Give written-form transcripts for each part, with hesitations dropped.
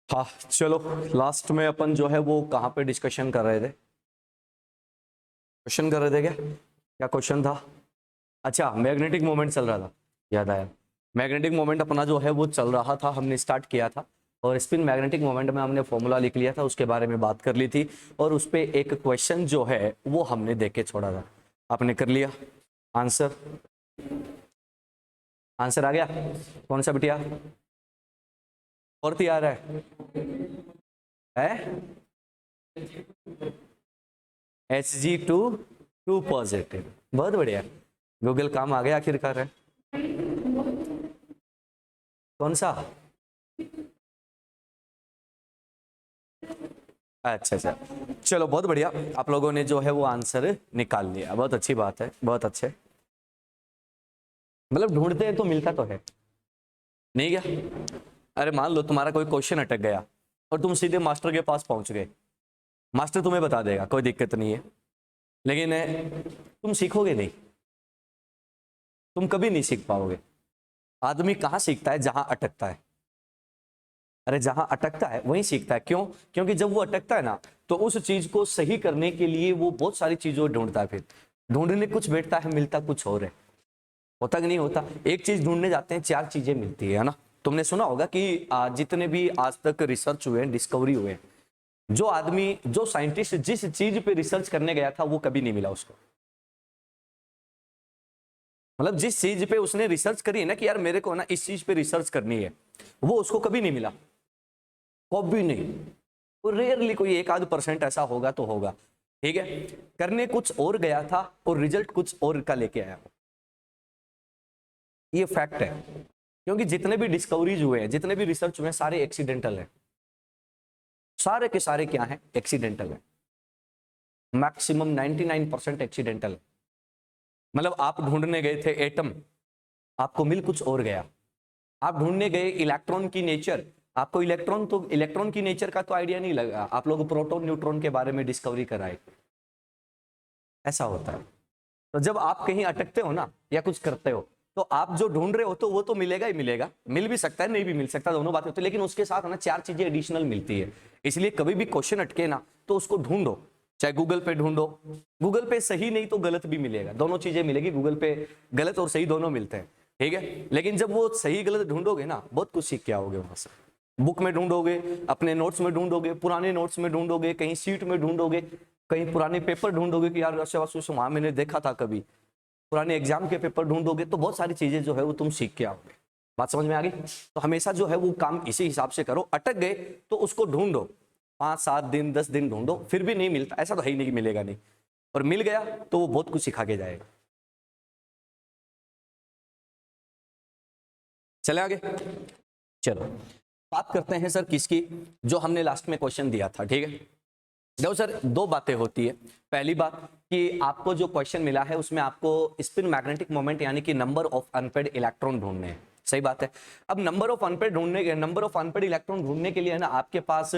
हाँ चलो, लास्ट में अपन जो है वो कहाँ पे डिस्कशन कर रहे थे? क्वेश्चन कर रहे थे क्या? क्या क्वेश्चन था? अच्छा, मैग्नेटिक मोमेंट चल रहा था, याद आया। मैग्नेटिक मोमेंट अपना जो है वो चल रहा था, हमने स्टार्ट किया था और स्पिन मैग्नेटिक मोमेंट में हमने फॉर्मूला लिख लिया था, उसके बारे में बात कर ली थी और उस पे एक क्वेश्चन जो है वो हमने देख के छोड़ा था। आपने कर लिया आंसर? आंसर आ गया? कौन सा बिटिया? और तैयार है? Hg2 2 पॉजिटिव, बहुत बढ़िया। गूगल काम आ गया आखिरकार है। कौन सा? अच्छा अच्छा, चलो बहुत बढ़िया, आप लोगों ने जो है वो आंसर निकाल लिया, बहुत अच्छी बात है, बहुत अच्छे। मतलब ढूंढते हैं तो मिलता तो है नहीं क्या? अरे मान लो तुम्हारा कोई क्वेश्चन अटक गया और तुम सीधे मास्टर के पास पहुंच गए, मास्टर तुम्हें बता देगा, कोई दिक्कत नहीं है, लेकिन तुम सीखोगे नहीं, तुम कभी नहीं सीख पाओगे। आदमी कहाँ सीखता है? जहां अटकता है। अरे जहां अटकता है वहीं सीखता है। क्यों? क्योंकि जब वो अटकता है ना, तो उस चीज को सही करने के लिए वो बहुत सारी चीजों ढूंढता है, फिर ढूंढने कुछ बैठता है, मिलता कुछ और है। होता कि नहीं होता? एक चीज ढूंढने जाते हैं, चार चीजें मिलती है ना। तुमने सुना होगा कि जितने भी आज तक रिसर्च हुए हैं, डिस्कवरी हुए हैं, जो आदमी, जो साइंटिस्ट जिस चीज पे रिसर्च करने गया था वो कभी नहीं मिला उसको। मतलब जिस चीज पे उसने रिसर्च करी है ना कि यार मेरे को ना इस चीज पे रिसर्च करनी है, वो उसको कभी नहीं मिला, कभी नहीं। तो रेयरली कोई एक आध % ऐसा होगा तो होगा, ठीक है। करने कुछ और गया था और रिजल्ट कुछ और का लेके आया, ये फैक्ट है। क्योंकि जितने भी डिस्कवरीज हुए हैं, जितने भी रिसर्च हुए हैं, सारे एक्सीडेंटल है, सारे के सारे क्या है? एक्सीडेंटल है। मैक्सिमम 99% एक्सीडेंटल है। मतलब आप ढूंढने गए थे एटम, आपको मिल कुछ और गया। आप ढूंढने गए इलेक्ट्रॉन की नेचर, आपको इलेक्ट्रॉन की नेचर का तो आइडिया नहीं लगा, आप लोग प्रोटॉन न्यूट्रॉन के बारे में डिस्कवरी कराए। ऐसा होता है। तो जब आप कहीं अटकते हो ना या कुछ करते हो, तो आप जो ढूंढ रहे हो तो वो तो मिलेगा ही मिलेगा, मिल भी सकता है, नहीं भी मिल सकता, दोनों बातें होती है, लेकिन उसके साथ ना चार चीजें एडिशनल मिलती है। इसलिए कभी भी क्वेश्चन अटके ना तो उसको ढूंढो, चाहे गूगल पे ढूंढो, गूगल पे सही नहीं तो गलत भी मिलेगा, दोनों चीजें मिलेगी, गूगल पे गलत और सही दोनों मिलते हैं, ठीक है। लेकिन जब वो सही गलत ढूंढोगे ना, बहुत कुछ सीख के आओगे वहां से। बुक में ढूंढोगे, अपने नोट्स में ढूंढोगे, पुराने नोट्स में ढूंढोगे, कहीं सीट में ढूंढोगे, कहीं पुराने पेपर ढूंढोगे कि यार वहां मैंने देखा था कभी, पुराने एग्जाम के पेपर ढूंढोगे, तो बहुत सारी चीजें जो है वो तुम सीख के आओगे। बात समझ में आ गई? तो हमेशा जो है वो काम इसी हिसाब से करो। अटक गए तो उसको ढूंढो, 5-7 दिन 10 दिन ढूंढो, फिर भी नहीं मिलता, ऐसा तो है ही नहीं कि मिलेगा नहीं, और मिल गया तो वो बहुत कुछ सिखा के जाएगा। चले आगे, चलो बात करते हैं सर किसकी, जो हमने लास्ट में क्वेश्चन दिया था, ठीक है। देखो सर, दो बातें होती है। पहली बात कि आपको जो क्वेश्चन मिला है उसमें आपको स्पिन मैग्नेटिक मोमेंट यानी कि नंबर ऑफ अनपेड इलेक्ट्रॉन ढूंढने हैं, सही बात है। अब नंबर ऑफ अनपेड इलेक्ट्रॉन ढूंढने के लिए है ना, आपके पास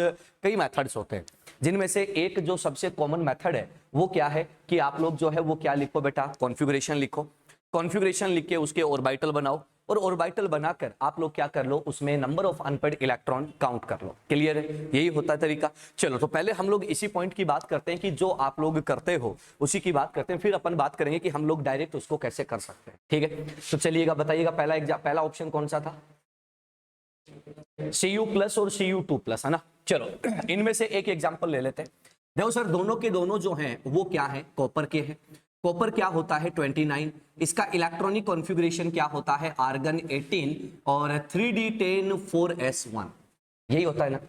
कई मेथड्स होते हैं, जिनमें से एक जो सबसे कॉमन मेथड है वो क्या है कि आप लोग जो है वो क्या लिखो बेटा? कॉन्फ़िगरेशन लिखो। कॉन्फ़िगरेशन लिख के उसके ऑर्बिटल बनाओ, और ऑर्बिटल बनाकर आप लोग क्या कर लो, उसमें number of unpaired electron count कर लो। क्लियर है? यही होता है तरीका। चलो तो पहले हम लोग इसी पॉइंट की बात करते हैं कि जो आप लोग करते हो उसी की बात करते हैं, फिर अपन बात करेंगे कि हम लोग डायरेक्ट उसको कैसे कर सकते हैं, ठीक है। तो चलिएगा बताइएगा, पहला ऑप्शन कौन सा था? Cu+ और Cu2+, है ना। चलो इनमें से एक एग्जांपल ले लेते हैं। देखो सर, दोनों के दोनों जो हैं वो क्या है? कॉपर के हैं। कॉपर क्या होता है? 29। इसका इलेक्ट्रॉनिक कॉन्फ़िगरेशन क्या होता है? आर्गन 18 और 3d10 4s1, यही होता है ना।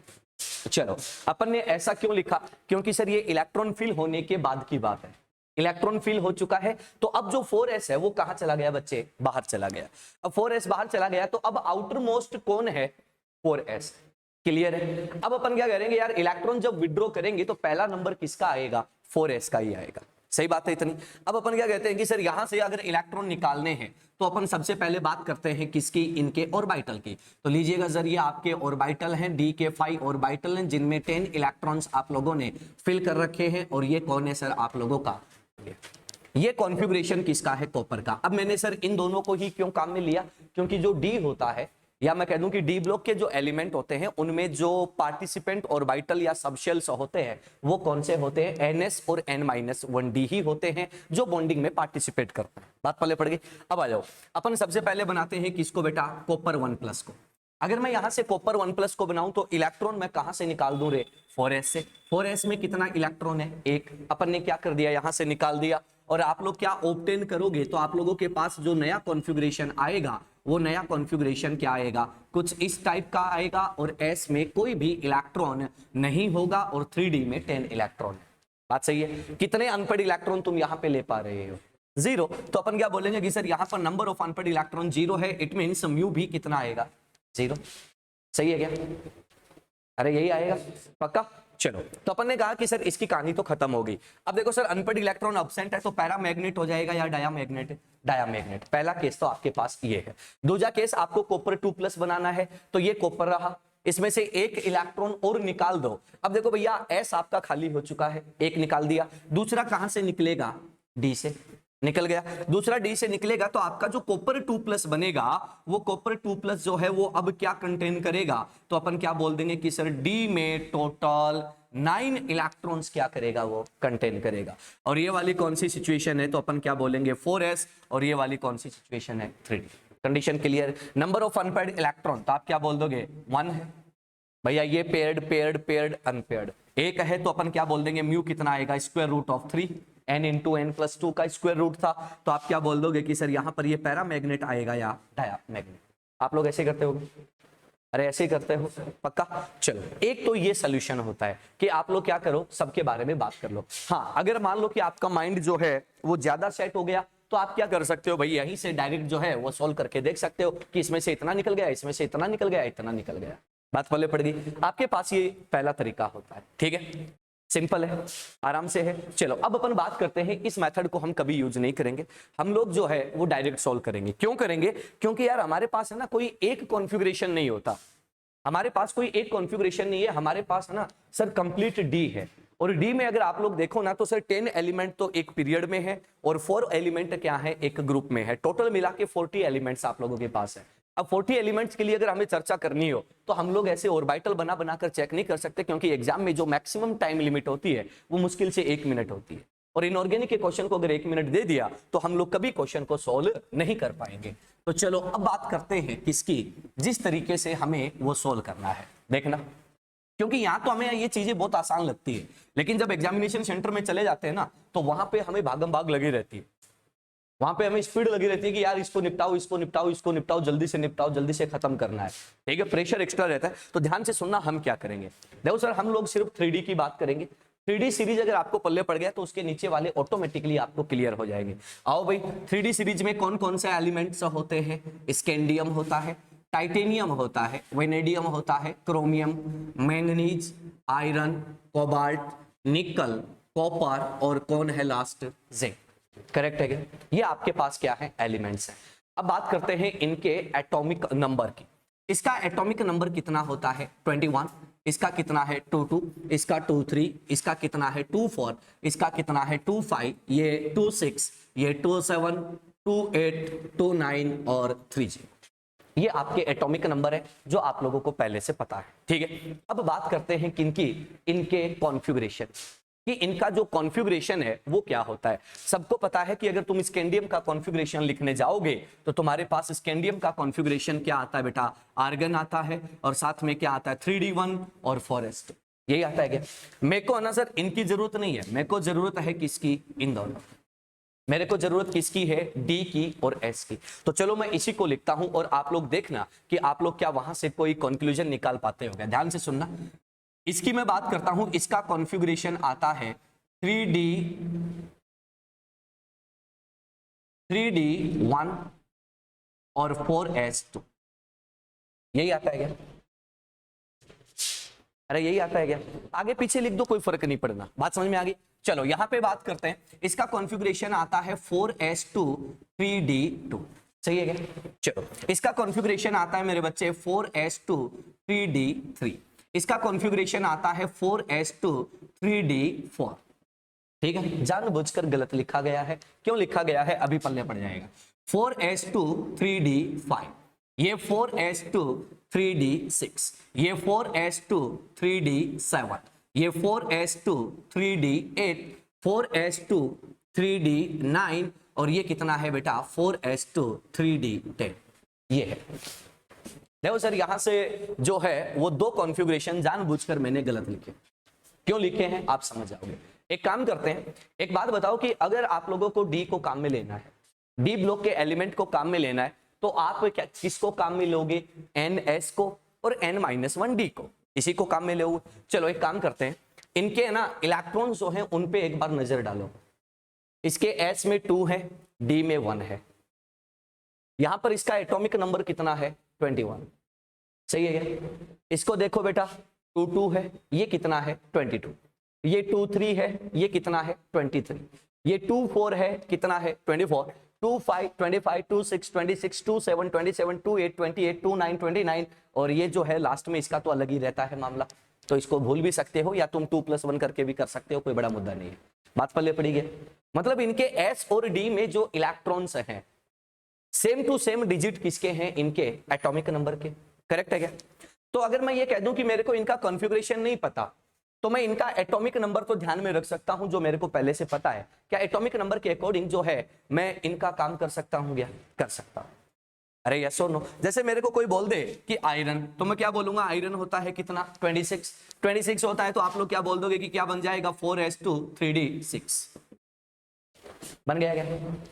चलो अपन ने ऐसा क्यों लिखा? क्योंकि सर ये इलेक्ट्रॉन फिल होने के बाद की बात है, इलेक्ट्रॉन फिल हो चुका है, तो अब जो 4s है वो कहां चला गया बच्चे? बाहर चला गया। अब 4s बाहर चला गया तो अब आउटर मोस्ट कौन है? 4s। क्लियर है? अब अपन क्या करेंगे यार, इलेक्ट्रॉन जब विड्रॉ करेंगे तो पहला नंबर किसका आएगा? 4s का ही आएगा। सही बात है इतनी। अब अपन क्या कहते हैं कि सर यहां से अगर इलेक्ट्रॉन निकालने हैं तो अपन सबसे पहले बात करते हैं किसकी? इनके ऑर्बिटल की। तो लीजिएगा सर, ये आपके ऑर्बिटल हैं, d के 5 ऑर्बिटल हैं, जिनमें 10 इलेक्ट्रॉन्स आप लोगों ने फिल कर रखे हैं, और ये कौन है सर? आप लोगों का ये कॉन्फ़िगरेशन किसका है? कॉपर का। अब मैंने सर इन दोनों को ही क्यों काम में लिया? क्योंकि जो डी होता है या मैं कह दूं कि डी ब्लॉक के जो एलिमेंट होते हैं उनमें जो पार्टिसिपेंट ऑर्बिटल या सबशेल्स होते हैं वो कौन से होते हैं, ns और n-1d ही होते हैं जो बॉन्डिंग में पार्टिसिपेट करते हैं। बात पहले पड़ गई। अब आ जाओ, अपन सबसे पहले बनाते हैं किसको बेटा, कॉपर 1+ को। अगर मैं यहां से कॉपर 1+ को बनाऊं तो इलेक्ट्रॉन मैं कहां से निकाल दूं रे, 4s से। 4s में कितना इलेक्ट्रॉन है, एक। अपन ने क्या कर दिया, यहां से निकाल दिया। और आप लोग क्या ऑब्टेन करोगे, तो आप लोगों के पास जो नया कॉन्फ़िगरेशन आएगा वो नया कॉन्फ़िगरेशन क्या आएगा, कुछ इस टाइप का आएगा। और s में कोई भी इलेक्ट्रॉन नहीं होगा और 3d में 10 इलेक्ट्रॉन है। बात सही है। कितने अनपेड इलेक्ट्रॉन तुम यहां पे ले पा रहे हो, 0। तो अपन क्या बोलेंगे कि सर यहां पर नंबर ऑफ अनपेड इलेक्ट्रॉन 0 है, इट मींस म्यू भी कितना आएगा, 0। सही है क्या, अरे यही आएगा पक्का। चलो, तो अपन ने कहा कि सर इसकी कहानी तो खत्म हो गई। अब देखो सर, अनपेड इलेक्ट्रॉन अब्सेंट है तो पैरामैग्नेट हो जाएगा या डायामैग्नेट, डायामैग्नेट। पहला केस तो आपके पास ये है। दूसरा केस, आपको कॉपर 2+ बनाना है तो ये कॉपर रहा, इसमें से एक इलेक्ट्रॉन और निकाल दो। अब देखो भैया, s आपका खाली हो चुका है, एक निकाल दिया। दूसरा कहां से निकलेगा, d से निकल गया। दूसरा डी से निकलेगा तो आपका जो कॉपर 2+ बनेगा वो कॉपर 2+ जो है वो अब क्या कंटेन करेगा, तो अपन क्या बोल देंगे कि सर डी में टोटल 9 इलेक्ट्रॉन्स क्या करेगा, वो कंटेन करेगा। और ये वाली कौन सी सिचुएशन है, तो अपन क्या बोलेंगे 4s। और ये वाली कौन सी सिचुएशन है, 3d। Condition clear. Number of unpaired electron तो आप क्या बोल दोगे, 1 है भैया। ये पेयर्ड पेयर्ड पेयर्ड अनपेयर्ड एक है तो अपन क्या बोल देंगे, म्यू कितना आएगा, √3। n इंटू n+2 का स्क्वायर रूट था, तो आप क्या बोल दोगे कि सर यहां पर ये पैरामैग्नेट आएगा या डायामैग्नेट। आप लोग ऐसे करते होगे, अरे ऐसे ही करते हो पक्का। चलो, एक तो ये सोल्यूशन होता है कि आप लोग क्या करो, सबके बारे में बात कर लो। हाँ, अगर मान लो कि आपका माइंड जो है वो ज्यादा सेट हो गया तो आप क्या कर सकते हो भाई, यहीं से डायरेक्ट जो है वो सोल्व करके देख सकते हो कि इसमें से इतना निकल गया, इसमें से इतना निकल गया, इतना निकल गया। बात पहले पड़ गई। आपके पास ये पहला तरीका होता है, ठीक है, सिंपल है, आराम से है। चलो, अब अपन बात करते हैं, इस मेथड को हम कभी यूज नहीं करेंगे, हम लोग जो है वो डायरेक्ट सॉल्व करेंगे। क्यों करेंगे, क्योंकि यार हमारे पास है ना कोई एक कॉन्फ़िगरेशन नहीं होता, हमारे पास कोई एक कॉन्फ़िगरेशन नहीं है, हमारे पास है ना सर कंप्लीट डी है। और डी में अगर आप लोग देखो ना तो सर 10 एलिमेंट तो एक पीरियड में है और 4 एलिमेंट क्या है, एक ग्रुप में है। टोटल मिला के 40 एलिमेंट्स आप लोगों के पास है। अब 40 एलिमेंट्स के लिए अगर हमें चर्चा करनी हो तो हम लोग ऐसे ऑर्बिटल बना बनाकर चेक नहीं कर सकते, क्योंकि एग्जाम में जो मैक्सिमम टाइम लिमिट होती है वो मुश्किल से 1 मिनट होती है। और इनऑर्गेनिक के क्वेश्चन को अगर 1 मिनट दे दिया तो हम लोग कभी क्वेश्चन को सोल्व नहीं कर पाएंगे। तो चलो अब बात करते हैं किसकी, जिस तरीके से हमें वो सोल्व करना है। देखना, क्योंकि यहाँ तो हमें ये चीजें बहुत आसान लगती है, लेकिन जब एग्जामिनेशन सेंटर में चले जाते हैं ना तो वहां पे हमें भागम भाग लगी रहती है, वहां पे हमें स्पीड लगी रहती है कि यार इसको निपटाओ, इसको निपटाओ, इसको निपटाओ, जल्दी से निपटाओ, जल्दी से खत्म करना है, ठीक है, प्रेशर एक्स्ट्रा रहता है। तो ध्यान से सुनना, हम क्या करेंगे। देखो सर, हम लोग सिर्फ 3D की बात करेंगे। 3D सीरीज अगर आपको पल्ले पड़ गया तो उसके नीचे वाले ऑटोमेटिकली आपको क्लियर हो जाएंगे। आओ भाई, 3D सीरीज में कौन कौन से एलिमेंट्स होते हैं, स्कैंडियम होता है, टाइटेनियम होता है, वेनेडियम होता है, क्रोमियम, मैंगनीज, आयरन, कोबाल्ट, निकल, कॉपर और कौन है लास्ट, जिंक। करेक्ट है क्या, ये आपके पास क्या है, एलिमेंट्स है। अब बात करते हैं इनके एटॉमिक नंबर की। इसका एटॉमिक नंबर कितना होता है, 21। इसका कितना है, 22। इसका 23। इसका कितना है, 24। इसका कितना है, 25। ये 26। ये 27, 28, 29 और 30। ये आपके एटॉमिक नंबर है जो आप लोगों को पहले से पता है, ठीक है। अब बात करते हैं किनकी, इनके कॉन्फ़िगरेशन कि इनका जो कॉन्फ़िगरेशन है वो क्या होता है। सबको पता है कि अगर तुम स्कैंडियम का कॉन्फ़िगरेशन लिखने जाओगे तो तुम्हारे पास स्कैंडियम का कॉन्फ़िगरेशन क्या आता है बेटा, आर्गन आता है और साथ में क्या आता है, 3d1 और 4s2, यही आता है क्या। मेरे को ना सर इनकी जरूरत नहीं है, मेरे को जरूरत है किसकी, इन दोनों। मेरे को जरूरत किसकी है, डी की और एस की। तो चलो मैं इसी को लिखता हूं और आप लोग देखना कि आप लोग क्या वहां से कोई कंक्लूजन निकाल पाते हो क्या। ध्यान से सुनना, इसकी मैं बात करता हूं, इसका कॉन्फ़िगरेशन आता है 3d1 और 4s2, यही आता है क्या, अरे यही आता है क्या, आगे पीछे लिख दो कोई फर्क नहीं पड़ना, बात समझ में आ गई। चलो यहां पे बात करते हैं, इसका कॉन्फ़िगरेशन आता है 4s2 3d2, सही है क्या। चलो इसका कॉन्फ़िगरेशन आता है मेरे बच्चे 4s2 3d3। इसका कॉन्फ़िगरेशन आता है 4s2 3d4, ठीक है। जानबूझकर गलत लिखा गया है, क्यों लिखा गया है अभी पल्ले पड़ जाएगा। 4s2 3d5, ये 4s2 3d6, ये 4s2 3d7, ये 4s2 3d8, 4s2 3d9 और ये कितना है बेटा 4s2 3d10। ये है। देखो सर यहां से जो है वो दो कॉन्फ़िगरेशन जानबूझकर मैंने गलत लिखे। क्यों लिखे हैं आप समझ जाओगे। एक काम करते हैं, एक बात बताओ कि अगर आप लोगों को डी को काम में लेना है, डी ब्लॉक के एलिमेंट को काम में लेना है, तो आप क्या किसको काम में लोगे, एन एस को और एन माइनस वन डी को, इसी को काम में लोगे। चलो एक काम करते हैं, इनके ना इलेक्ट्रॉन जो है उन पे एक बार नजर डालो। इसके एस में 2 है, डी में 1 है, यहां पर इसका एटॉमिक नंबर कितना है 21, सही है क्या। इसको देखो बेटा 2 2 है, ये कितना है 22, ये 2 3 है, ये कितना है 23, ये 2 4 है, कितना है 24, 2 5 25, 2 6 26, 2 7 27, 2 8 28, 2 9 29 और ये जो है लास्ट में इसका तो अलग ही रहता है मामला, तो इसको भूल भी सकते हो या तुम 2+1 करके भी कर सकते हो, कोई बड़ा मुद्दा नहीं है। बात पल्ले पड़ी है। मतलब इनके एस और डी में जो इलेक्ट्रॉन्स हैं सेम टू सेम डिजिट किसके हैं, इनके एटॉमिक नंबर के, करेक्ट है क्या। तो अगर मैं ये कह दूं कि मेरे को इनका कॉन्फ़िगरेशन नहीं पता, तो मैं इनका एटॉमिक नंबर तो ध्यान में रख सकता हूं जो मेरे को पहले से पता है। क्या एटॉमिक नंबर के अकॉर्डिंग जो है मैं इनका काम कर सकता हूं, क्या कर सकता हूं। अरे यस और नो। जैसे मेरे को कोई बोल दे कि आयरन, तो मैं क्या बोलूंगा, आयरन होता है कितना 26 होता है, तो आप लोग क्या बोल दोगे कि क्या बन जाएगा 4s2 3d6 बन गया क्या।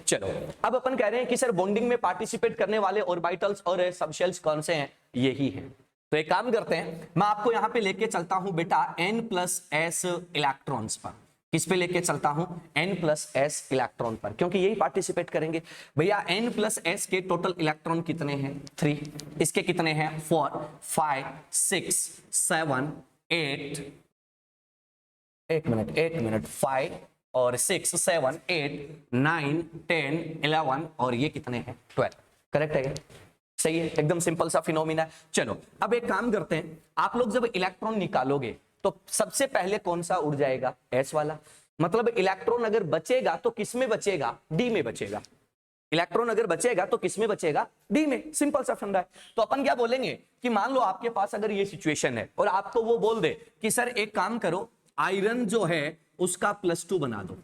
चलो अब अपन कह रहे हैं कि सर बॉन्डिंग में पार्टिसिपेट करने वाले ऑर्बिटल्स और सबशेल्स कौन से हैं, यही हैं। तो एक काम करते हैं, मैं आपको यहां पे लेके चलता हूं बेटा n+s इलेक्ट्रॉन्स पर। किस पे लेके चलता हूं, n+s इलेक्ट्रॉन पर, क्योंकि यही पार्टिसिपेट करेंगे। भैया n+s के टोटल इलेक्ट्रॉन कितने हैं 3, इसके कितने हैं 4 5 6 7 8, एक मिनट 5 और 6 7 8 9 10 11 और ये कितने हैं 12, करेक्ट है क्या, सही है, एकदम सिंपल सा फिनोमिना है। चलो अब एक काम करते हैं, आप लोग जब इलेक्ट्रॉन निकालोगे तो सबसे पहले कौन सा उड़ जाएगा, एस वाला। मतलब इलेक्ट्रॉन अगर बचेगा तो किस में बचेगा, डी में बचेगा। इलेक्ट्रॉन अगर बचेगा तो किस में बचेगा, डी में, सिंपल सा फंडा है। तो अपन क्या बोलेंगे कि मान लो आपके पास अगर ये सिचुएशन है और आपको वो बोल दे कि सर एक काम करो, आयरन जो है उसका +2 बना दो,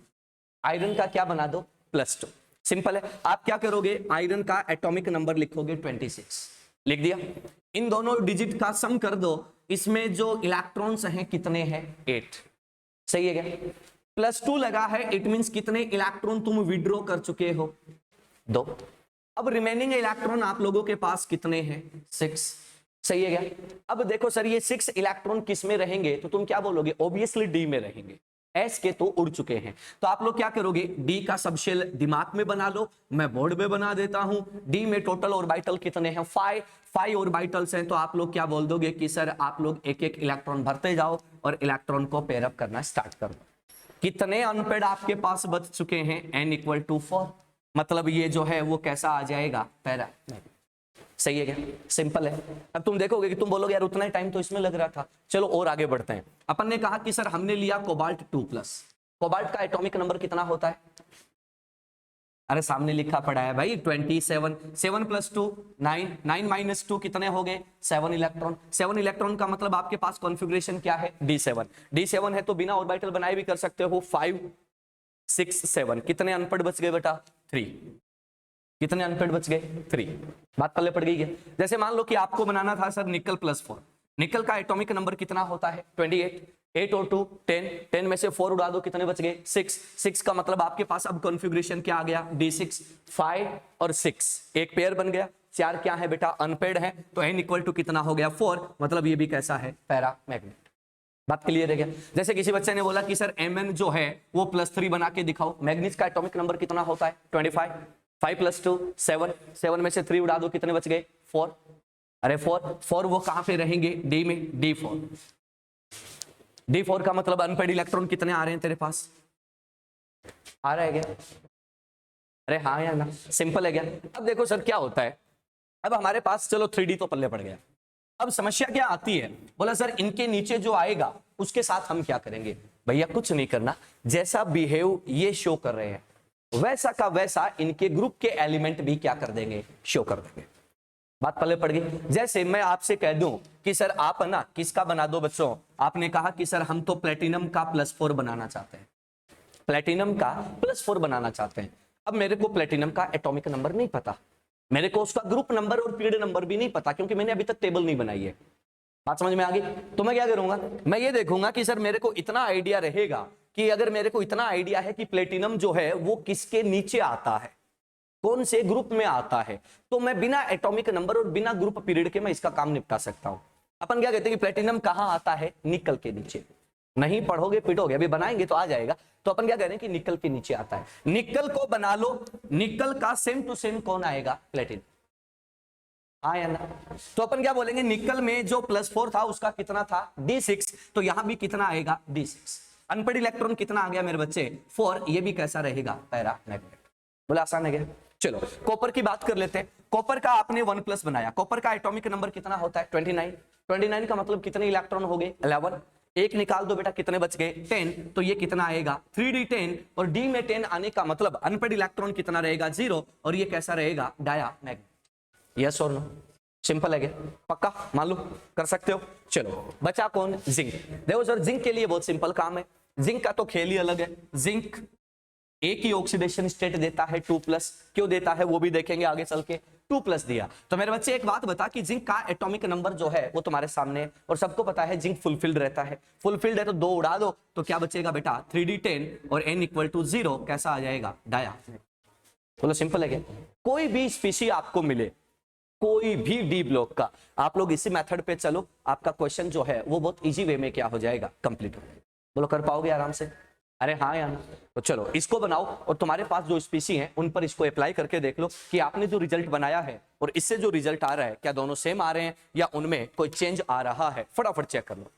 आयरन का क्या बना दो +2। सिंपल है, आप क्या करोगे, आयरन का एटॉमिक नंबर लिखोगे 26, लिख दिया, इन दोनों डिजिट का सम कर दो, इसमें जो इलेक्ट्रॉन्स हैं कितने हैं 8, सही है क्या। +2 लगा है, इट मींस कितने इलेक्ट्रॉन तुम विड्रॉ कर चुके हो 2। अब रिमेनिंग इलेक्ट्रॉन आप लोगों के पास कितने हैं 6, सही है क्या। अब देखो सर ये 6 इलेक्ट्रॉन किस में रहेंगे, तो तुम क्या बोलोगे, ऑब्वियसली डी में रहेंगे, एस के तो उड़ चुके हैं। तो आप लोग क्या करोगे, डी का सबशेल दिमाग में बना लो, मैं बोर्ड में बना देता हूं। डी में टोटल ऑर्बिटल कितने हैं 5 ऑर्बिटल्स हैं, तो आप लोग क्या बोल दोगे कि सर आप लोग एक एक इलेक्ट्रॉन भरते जाओ और इलेक्ट्रॉन को पेयर अप करना स्टार्ट कर दो। कितने अनपेड आपके पास बच चुके हैं, n = 4, मतलब ये जो है वो कैसा आ जाएगा, पैरा, सही है क्या, सिंपल है। अब तुम देखोगे कि तुम बोलोगे यार उतना ही टाइम तो इसमें लग रहा था। चलो और आगे बढ़ते हैं, अपन ने कहा कि सर हमने लिया कोबाल्ट 2+, कोबाल्ट का एटॉमिक नंबर कितना होता है, अरे सामने लिखा पड़ा है भाई 27, 7 + 2 9, 9 - 2 कितने हो गए 7 इलेक्ट्रॉन। 7 इलेक्ट्रॉन का मतलब आपके पास कॉन्फ़िगरेशन क्या है, D7 है, तो बिना ऑर्बिटल बनाए भी कर सकते हो। 5 6 7 कितने अनपढ़ बच गए बेटा 3, कितने अनपेड बच गए 3, बात पल्ले पड़ गई है। जैसे मान लो कि आपको बनाना था सर निकल +4, निकल का एटॉमिक नंबर कितना होता है 28, 8 और 2 10, 10 में से 4 उड़ा दो, कितने बच गए 6 का मतलब आपके पास अब कॉन्फ़िगरेशन क्या आ गया D6, 5 और 6 एक पेयर बन गया। 4 क्या है बेटा अनपेड है, तो n = कितना हो गया 4, मतलब ये भी कैसा है पैरा मैग्नेट। बात क्लियर है क्या। जैसे किसी बच्चे ने बोला कि सर Mn जो है वो +3 बना के दिखाओ, मैग्नीज का एटॉमिक नंबर कितना होता है 25, 5 + 2 7, 7 में से 3 उड़ा दो, कितने बच गए 4, अरे 4 वो कहां पे रहेंगे डी में, D4 का मतलब अनपेड इलेक्ट्रॉन कितने आ रहे हैं तेरे पास, आ रहा है क्या, अरे हाँ या ना, सिंपल है क्या। अब देखो सर क्या होता है, अब हमारे पास चलो 3D तो पल्ले पड़ गया, अब समस्या क्या आती है, बोला सर इनके नीचे जो आएगा उसके साथ हम क्या करेंगे। भैया कुछ नहीं करना, जैसा बिहेव ये शो कर रहे हैं वैसा का वैसा इनके ग्रुप के एलिमेंट भी क्या कर देंगे, शो कर देंगे। बात पल्ले पड़ गई। जैसे मैं आपसे कह दूं कि सर आप ना किसका बना दो बच्चों, आपने कहा कि सर हम तो प्लेटिनम का +4 बनाना चाहते हैं, प्लेटिनम का +4 बनाना चाहते हैं। अब मेरे को प्लेटिनम का एटॉमिक नंबर नहीं पता, मेरे को उसका ग्रुप नंबर और पीरियड नंबर भी नहीं पता, क्योंकि मैंने अभी तक टेबल नहीं बनाई है। बात समझ में आ गई? तो मैं क्या करूंगा, मैं ये देखूंगा कि सर मेरे को इतना आइडिया रहेगा कि अगर मेरे को इतना आइडिया है कि प्लेटिनम जो है वो किसके नीचे आता है, कौन से ग्रुप में आता है, तो मैं बिना एटॉमिक नंबर और बिना ग्रुप पीरियड के मैं इसका काम निपटा सकता हूं। अपन क्या कहते हैं कि प्लेटिनम कहां आता है, निकल के नीचे। नहीं पढ़ोगे पिटोगे, अभी बनाएंगे तो आ जाएगा। तो अपन क्या कह रहे हैं कि निकल के नीचे आता है, निकल को बना लो, निकल का सेम टू सेम कौन आएगा, प्लेटिनम। हाँ या ना? तो अपन क्या बोलेंगे, निकल में जो +4 था उसका कितना था, D6, तो यहां भी कितना आएगा, D6। अनपढ़ इलेक्ट्रॉन कितना आ गया मेरे बच्चे, 4, ये भी कैसा रहेगा, पैरा मैग्नेट। बोले आसान है क्या? चलो कॉपर की बात कर लेते हैं। कॉपर का आपने 1+ बनाया, कॉपर का एटॉमिक नंबर कितना होता है, 29। 29 का मतलब कितने इलेक्ट्रॉन हो गए, 11। एक निकाल दो बेटा, कितने बच गए, 10। तो ये कितना आएगा, 3D10, और डी में 10 आने का मतलब अनपढ़ इलेक्ट्रॉन कितना रहेगा, 0, और ये कैसा रहेगा, डाया मैग्नेट। यस और नो? सिंपल है क्या, पक्का मान लो, कर सकते हो। चलो बचा कौन, जिंक। देखो सर जिंक के लिए बहुत सिंपल काम है, जिंक का तो खेल ही अलग है। जिंक एक ही ऑक्सीडेशन स्टेट देता है 2+, क्यों देता है वो भी देखेंगे आगे चल के। 2+ दिया तो मेरे बच्चे एक बात बता कि जिंक का एटॉमिक नंबर जो है वो तुम्हारे सामने है, और सबको पता है जिंक फुलफिल्ड रहता है। फुलफिल्ड है तो 2 उड़ा दो, तो क्या बचेगा बेटा, 3D10 और n = 0, कैसा आ जाएगा, डाया। बोलो सिंपल है क्या? कोई भी स्पीशी आपको मिले, कोई भी डी ब्लॉक का, आप लोग इसी मेथड पे चलो, आपका क्वेश्चन जो है वो बहुत इजी वे में क्या हो जाएगा, कंप्लीट हो जाएगा। बोलो कर पाओगे आराम से? अरे हाँ यार, तो चलो इसको बनाओ, और तुम्हारे पास जो स्पीसी हैं उन पर इसको अप्लाई करके देख लो कि आपने जो रिजल्ट बनाया है और इससे जो रिजल्ट आ रहा है, क्या दोनों सेम आ रहे हैं या उनमें कोई चेंज आ रहा है। फटाफट चेक कर लो।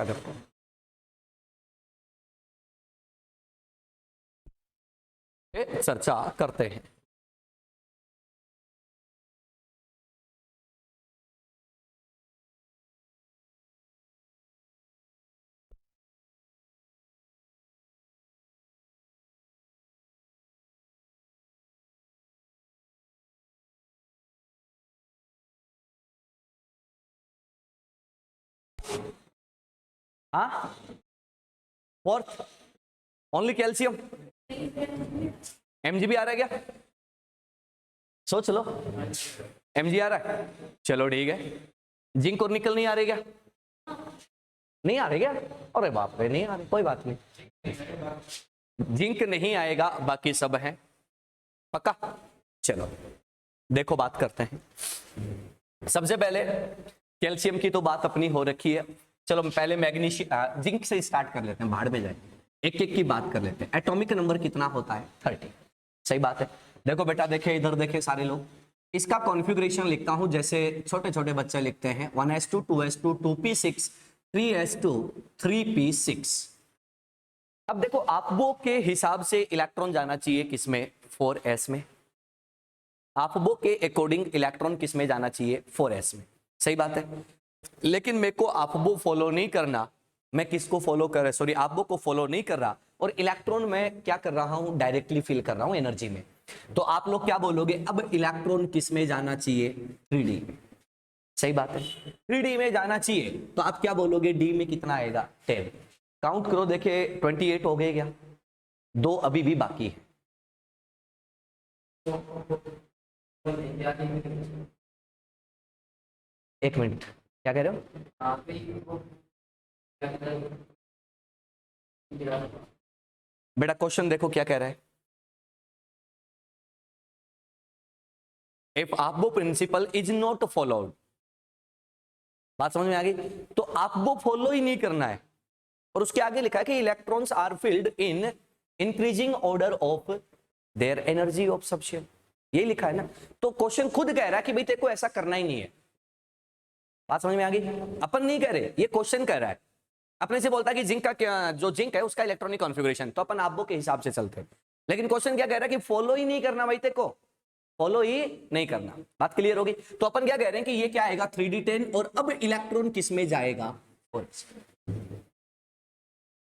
चर्चा करते हैं। चर्चा करते हैं। हाँ, फोर्थ ओनली कैल्शियम। एमजीबी आ रहा है क्या? सोच लो, एमजी आ रहा है, चलो ठीक है। जिंक और निकल नहीं आ रहे क्या? नहीं आ रहे क्या? अरे बाप रे, नहीं आ रहे, कोई बात नहीं, जिंक नहीं आएगा, बाकी सब है पक्का। चलो देखो बात करते हैं। सबसे पहले कैल्शियम की तो बात अपनी हो रखी है, चलो पहले मैग्नीशियम जिंक से स्टार्ट कर लेते हैं, भाड़ में जाए, एक एक की बात कर लेते हैं। एटॉमिक नंबर कितना होता है? 30। सही बात है। देखो बेटा, देखे इधर, देखे सारे लोग, इसका कॉन्फ़िगरेशन लिखता हूं जैसे छोटे छोटे बच्चे लिखते हैं, 1s2 2s2 2p6 3s2 3p6। अब देखो आपबो के हिसाब से इलेक्ट्रॉन जाना चाहिए किसमें? 4s में। आपबो के अकॉर्डिंग इलेक्ट्रॉन किसमें जाना चाहिए? 4s में। सही बात है। लेकिन मेरे को आपबो फॉलो नहीं करना, मैं किसको फॉलो कर रहा, सॉरी आपबो को फॉलो नहीं कर रहा, और इलेक्ट्रॉन में क्या कर रहा हूं? डायरेक्टली फिल कर रहा हूं एनर्जी में। तो आप लोग क्या बोलोगे? अब इलेक्ट्रॉन किस में जाना चाहिए? 3D। सही बात है, 3D में जाना चाहिए, तो आप क्या बोलोगे? डी में कितना आएगा? 10। काउंट करो, देखे 28 हो गए क्या? 2 अभी भी बाकी है। एक मिनट, क्या कह रहे हो बेटा? क्वेश्चन देखो क्या कह रहा है। If Aufbau principle is not followed, बात समझ में आ गई? तो आपबो फॉलो ही नहीं करना है, और उसके आगे लिखा है कि electrons are filled in increasing order of their energy of subshell, ये लिखा है ना। तो क्वेश्चन खुद कह रहा है कि भाई तेरे को ऐसा करना ही नहीं है। बात समझ में आ गई? अपन नहीं कह रहे, ये क्वेश्चन कह रहा है। अपने से बोलता है कि जिंक का, जो जिंक है उसका इलेक्ट्रॉनिक कॉन्फ़िगरेशन, तो अपन आपबो के हिसाब से चलते हैं। लेकिन क्वेश्चन क्या कह रहा है कि फॉलो ही नहीं करना भाई, तेरे को फॉलो ही नहीं करना। बात क्लियर होगी? तो अपन क्या कह रहे हैं कि ये क्या आएगा? 3d10, और अब इलेक्ट्रॉन किस में जाएगा? 4s।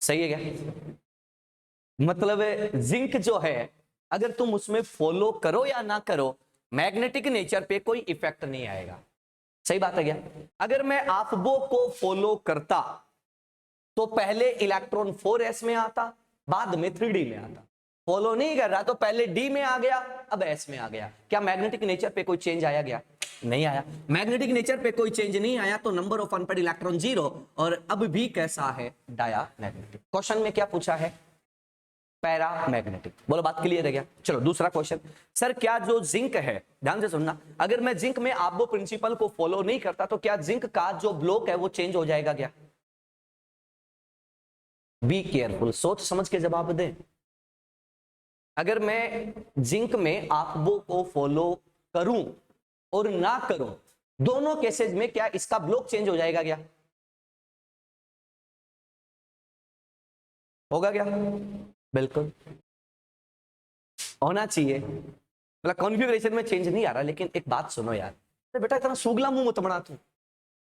सही है क्या? मतलब जिंक जो है, अगर तुम उसमें फॉलो करो या ना करो, मैग्नेटिक नेचर पे कोई इफेक्ट नहीं आएगा। सही बात है क्या? अगर मैं आपबो को फॉलो करता तो पहले इलेक्ट्रॉन 4s में आता, बाद में 3d में आता। फॉलो नहीं कर रहा तो पहले d में आ गया, अब s में आ गया। क्या मैग्नेटिक नेचर पे कोई चेंज आया? गया नहीं आया। मैग्नेटिक नेचर पे कोई चेंज नहीं आया, तो नंबर ऑफ अनपेड इलेक्ट्रॉन 0, और अब भी कैसा है? डायामैग्नेटिक। क्वेश्चन में क्या पूछा है? पैरामैग्नेटिक। बोलो बात क्लियर है क्या? चलो दूसरा क्वेश्चन। सर क्या जो जिंक है, ध्यान से सुनना, अगर मैं जिंक में आपबो प्रिंसिपल को फॉलो नहीं करता तो क्या जिंक का जो ब्लॉक है वो चेंज हो जाएगा क्या? बी केयरफुल, सोच समझ के जवाब दें। अगर मैं जिंक में आपबो को फॉलो करूं और ना करूं, दोनों केसेस में क्या इसका ब्लॉक चेंज हो जाएगा क्या? होगा क्या? बिल्कुल होना चाहिए। मतलब कॉन्फ़िगरेशन में चेंज नहीं आ रहा, लेकिन एक बात सुनो यार, अरे बेटा इतना सूगला मुंह मत बना, तू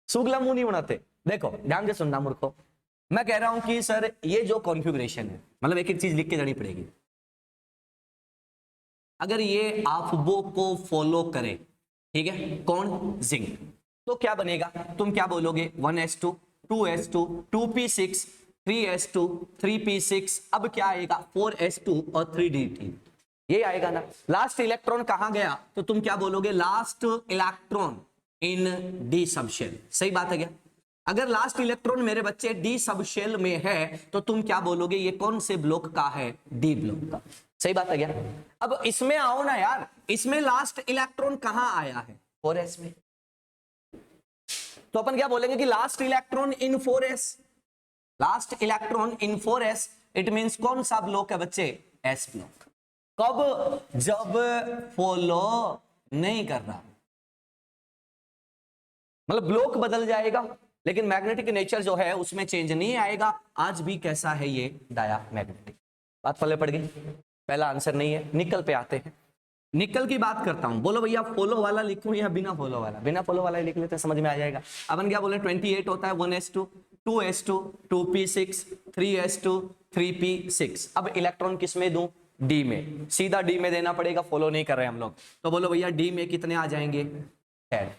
सूगला मुंह नहीं बनाते। देखो ध्यान से सुनना मूर्खो, मैं कह रहा हूं कि सर ये जो कॉन्फ़िगरेशन है, मतलब एक एक चीज लिख के जानी पड़ेगी। अगर ये आपबो को फॉलो करे, ठीक है, कौन? जिंक, तो क्या बनेगा? तुम क्या बोलोगे? 1s2 2s2 2p6 3s2 3p6, अब क्या आएगा? 4s2 और 3d3, ये आएगा ना। लास्ट इलेक्ट्रॉन कहां गया? तो तुम क्या बोलोगे? Last electron in d subshell. सही बात है क्या? अगर लास्ट इलेक्ट्रॉन मेरे बच्चे डी सबशेल में है, तो तुम क्या बोलोगे? ये कौन से ब्लॉक का है? डी ब्लॉक का। सही बात है क्या? अब इसमें आओ ना यार, इसमें लास्ट इलेक्ट्रॉन कहां आया है? 4s में। तो अपन क्या बोलेंगे कि last electron in 4s, last electron in 4s, it means कौन सा ब्लॉक है बच्चे? s block. कब? जब फॉलो नहीं कर रहा, मतलब ब्लॉक बदल जाएगा लेकिन मैग्नेटिक नेचर जो है उसमें चेंज नहीं आएगा, आज भी कैसा है ये डायामैग्नेटिक। बात पल्ले पड़ गई, पहला आंसर नहीं है। निकल पे आते हैं, निकल की बात करता हूं, बोलो भैया फॉलो वाला लिखूं या बिना फॉलो वाला? बिना फॉलो वाला लिख लेते हैं, समझ में आ जाएगा। अपन क्या बोले, 28 होता है 1s2 2s2 2p6 3s2 3p6। अब इलेक्ट्रॉन किस में दूं? डी में, सीधा डी में देना पड़ेगा, फॉलो नहीं कर रहे हम लोग। तो बोलो भैया डी में कितने आ जाएंगे? 10।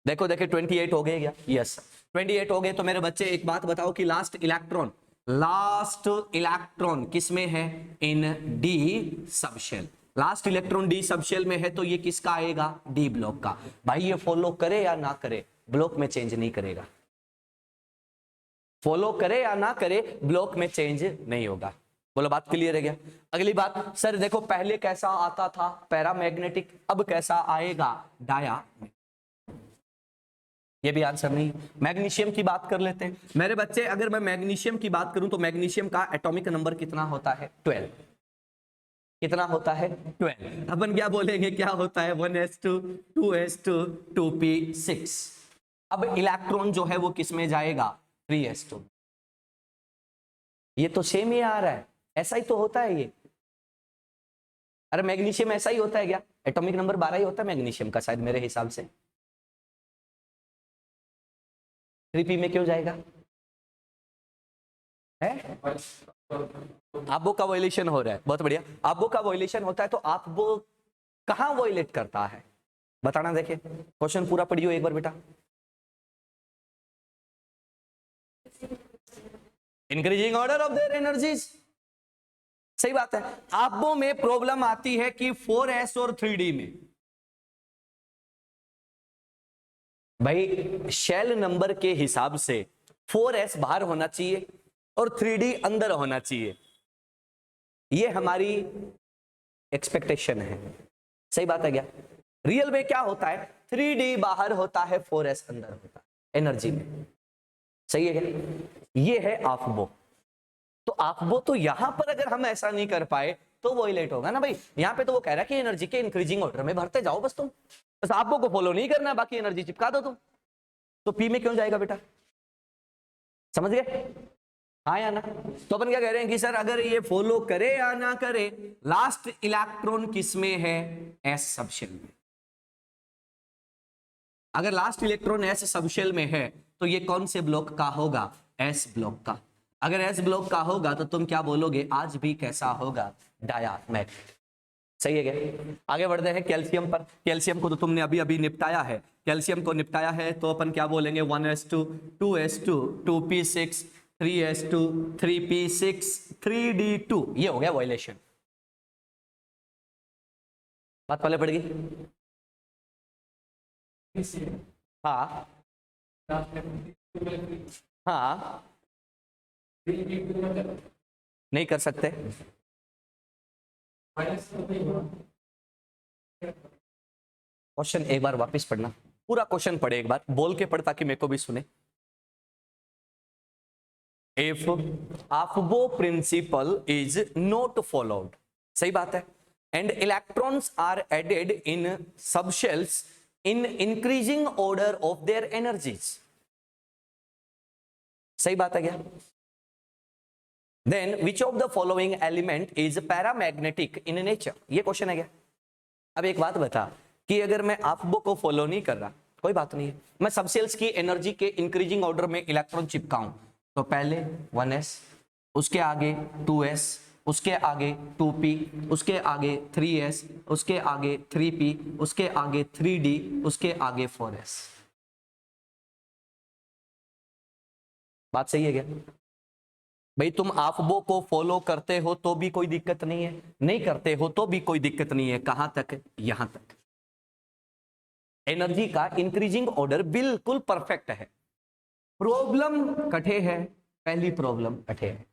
देखो देखो 28 हो गए क्या? यस 28 हो गए। तो मेरे बच्चे एक बात बताओ कि लास्ट इलेक्ट्रॉन किस में है? In d subshell. Last electron d subshell में है, तो ये किसका आएगा? डी ब्लॉक का। भाई ये फॉलो करे या ना करे, ब्लॉक में चेंज नहीं करेगा। फॉलो करे या ना करे, ब्लॉक में चेंज नहीं होगा। बोलो बात क्लियर है क्या? अगली बात, सर देखो पहले कैसा आता था? पैरामैग्नेटिक, अब कैसा आएगा? डाया। ये भी आंसर नहीं। मैग्नीशियम की बात कर लेते हैं मेरे बच्चे। अगर मैं मैग्नीशियम की बात करूं तो मैग्नीशियम का एटॉमिक नंबर कितना होता है? 12। कितना होता है? 12। अपन क्या बोलेंगे, क्या होता है? 1s2 2s2 2p6। अब इलेक्ट्रॉन जो है वो किस में जाएगा? 3s2। ये तो सेम ही आ रहा है, ऐसा ही तो होता है ये। अरे मैग्नीशियम ऐसा ही होता है क्या? एटॉमिक नंबर 12 ही होता है मैग्नीशियम का शायद, मेरे हिसाब से। 3p में क्यों जाएगा? है आबो का वॉयलेशन हो रहा है, बहुत बढ़िया। आबो का वॉयलेशन होता है तो आबो कहां वॉयलेट करता है? बताना। देखे क्वेश्चन पूरा पढ़ियो एक बार बेटा। Increasing order of their energies. सही बात है। आबो में प्रॉब्लम आती है कि 4s और 3d में। भाई शेल नंबर के हिसाब से 4s बाहर होना चाहिए और 3d अंदर होना चाहिए, ये हमारी एक्सपेक्टेशन है। सही बात है क्या? रियल में क्या होता है? 3d बाहर होता है, 4s अंदर होता है एनर्जी में। सही है क्या? ये है आफबो। तो आफबो तो यहां पर अगर हम ऐसा नहीं कर पाए तो वो लेट होगा ना भाई। यहां पे तो वो कह रहा है कि एनर्जी के इंक्रीजिंग ऑर्डर में भरते जाओ बस तुम, बस आफबो को फॉलो नहीं करना, बाकी एनर्जी चिपका दो तुम। तो पी में क्यों जाएगा बेटा? समझ गए? हाँ या ना? तो अपन क्या कह रहे हैं कि सर अगर ये फॉलो करे या ना करे, लास्ट इलेक्ट्रॉन किस में है? एस सबशेल में। अगर लास्ट इलेक्ट्रॉन एस सबशेल में है तो ये कौन से ब्लॉक का होगा? एस ब्लॉक का। अगर एस ब्लॉक का होगा तो तुम क्या बोलोगे? आज भी कैसा होगा? डायामैग्नेटिक। सही है क्या? आगे बढ़ते हैं कैल्शियम पर। कैल्शियम को तो तुमने अभी अभी निपटाया है। कैल्शियम को निपटाया है तो अपन क्या बोलेंगे? 1s2 2s2 2p6 3s2 3p6 3d2। ये हो गया वॉयलेशन। बात पहले पड़ गई। हाँ हाँ, नहीं कर सकते। क्वेश्चन एक बार वापस पढ़ना, पूरा क्वेश्चन पढ़े एक बार, बोल के पढ़ ताकि मेरे को भी सुने। If Aufbau principle is not followed, सही बात है, and electrons are added in subshells in increasing order of their energies. सही बात है क्या? Then which of the following element is paramagnetic in nature. ये क्वेश्चन है क्या? अब एक बात बता कि अगर मैं आफबो को फॉलो नहीं कर रहा, कोई बात नहीं है, मैं सबसेल्स की एनर्जी के इंक्रीजिंग ऑर्डर में इलेक्ट्रॉन चिपकाऊं, तो पहले 1s, उसके आगे 2s, उसके आगे 2p, उसके आगे 3s, उसके आगे 3p, उसके आगे 3d, उसके आगे 4s। बात सही है क्या भाई? तुम आफबो को फॉलो करते हो तो भी कोई दिक्कत नहीं है, नहीं करते हो तो भी कोई दिक्कत नहीं है। कहां तक? यहां तक। एनर्जी का इंक्रीजिंग ऑर्डर बिल्कुल परफेक्ट है। प्रॉब्लम कठे है, पहली प्रॉब्लम कठे है।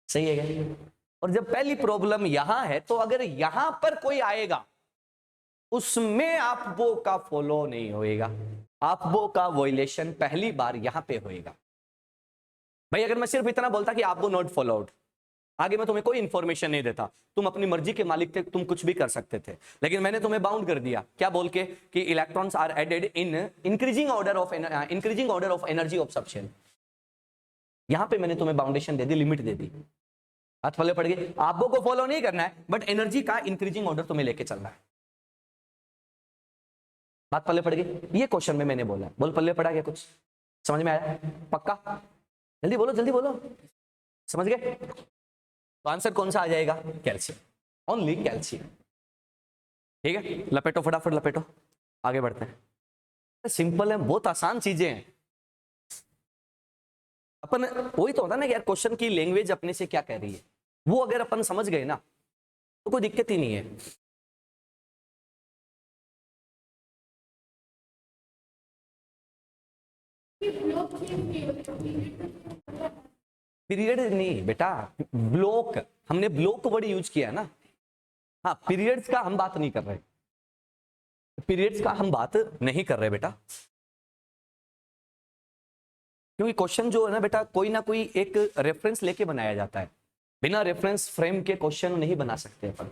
सही है क्या? और जब पहली प्रॉब्लम यहां है तो अगर यहां पर कोई आएगा उसमें आफबो का फॉलो नहीं होएगा, आफबो का वॉयलेशन पहली बार यहां पे होएगा। भाई अगर मैं सिर्फ इतना बोलता कि आफबो नॉट फॉलोड, आगे मैं तुम्हें कोई इंफॉर्मेशन नहीं देता, तुम अपनी मर्जी के मालिक थे, तुम कुछ भी कर सकते थे, लेकिन मैंने तुम्हें बाउंड कर दिया, क्या बोल के कि electrons are added in increasing order of energy of subshell. यहां पे मैंने तुम्हें बाउंडेशन दे दी, लिमिट दे दी, हाथ पल्ले पड़ गए। आपको को फॉलो नहीं करना है, बट एनर्जी का इंक्रीजिंग ऑर्डर तुम्हें लेके चलना है। बात पल्ले पड़ गई, ये क्वेश्चन में मैंने बोला। बोल पल्ले पड़ा क्या, कुछ समझ में आया? पक्का? जल्दी बोलो, जल्दी बोलो, समझ गए? तो आंसर कौन सा आ जाएगा? Calcium, only calcium. ठीक है, लपेटो फटाफट लपेटो, आगे बढ़ते हैं। सिंपल है, बहुत आसान चीजें हैं। अपन वही तो होता ना कि यार क्वेश्चन की लैंग्वेज अपने से क्या कह रही है, वो अगर अपन समझ गए ना तो कोई दिक्कत ही नहीं है। पीरियड नहीं बेटा, ब्लॉक, हमने ब्लॉक वर्ड यूज किया है ना। हाँ, पीरियड्स का हम बात नहीं कर रहे, पीरियड्स का हम बात नहीं कर रहे बेटा, क्योंकि क्वेश्चन जो है ना बेटा, कोई ना कोई एक रेफरेंस लेके बनाया जाता है। बिना रेफरेंस फ्रेम के क्वेश्चन नहीं बना सकते अपन।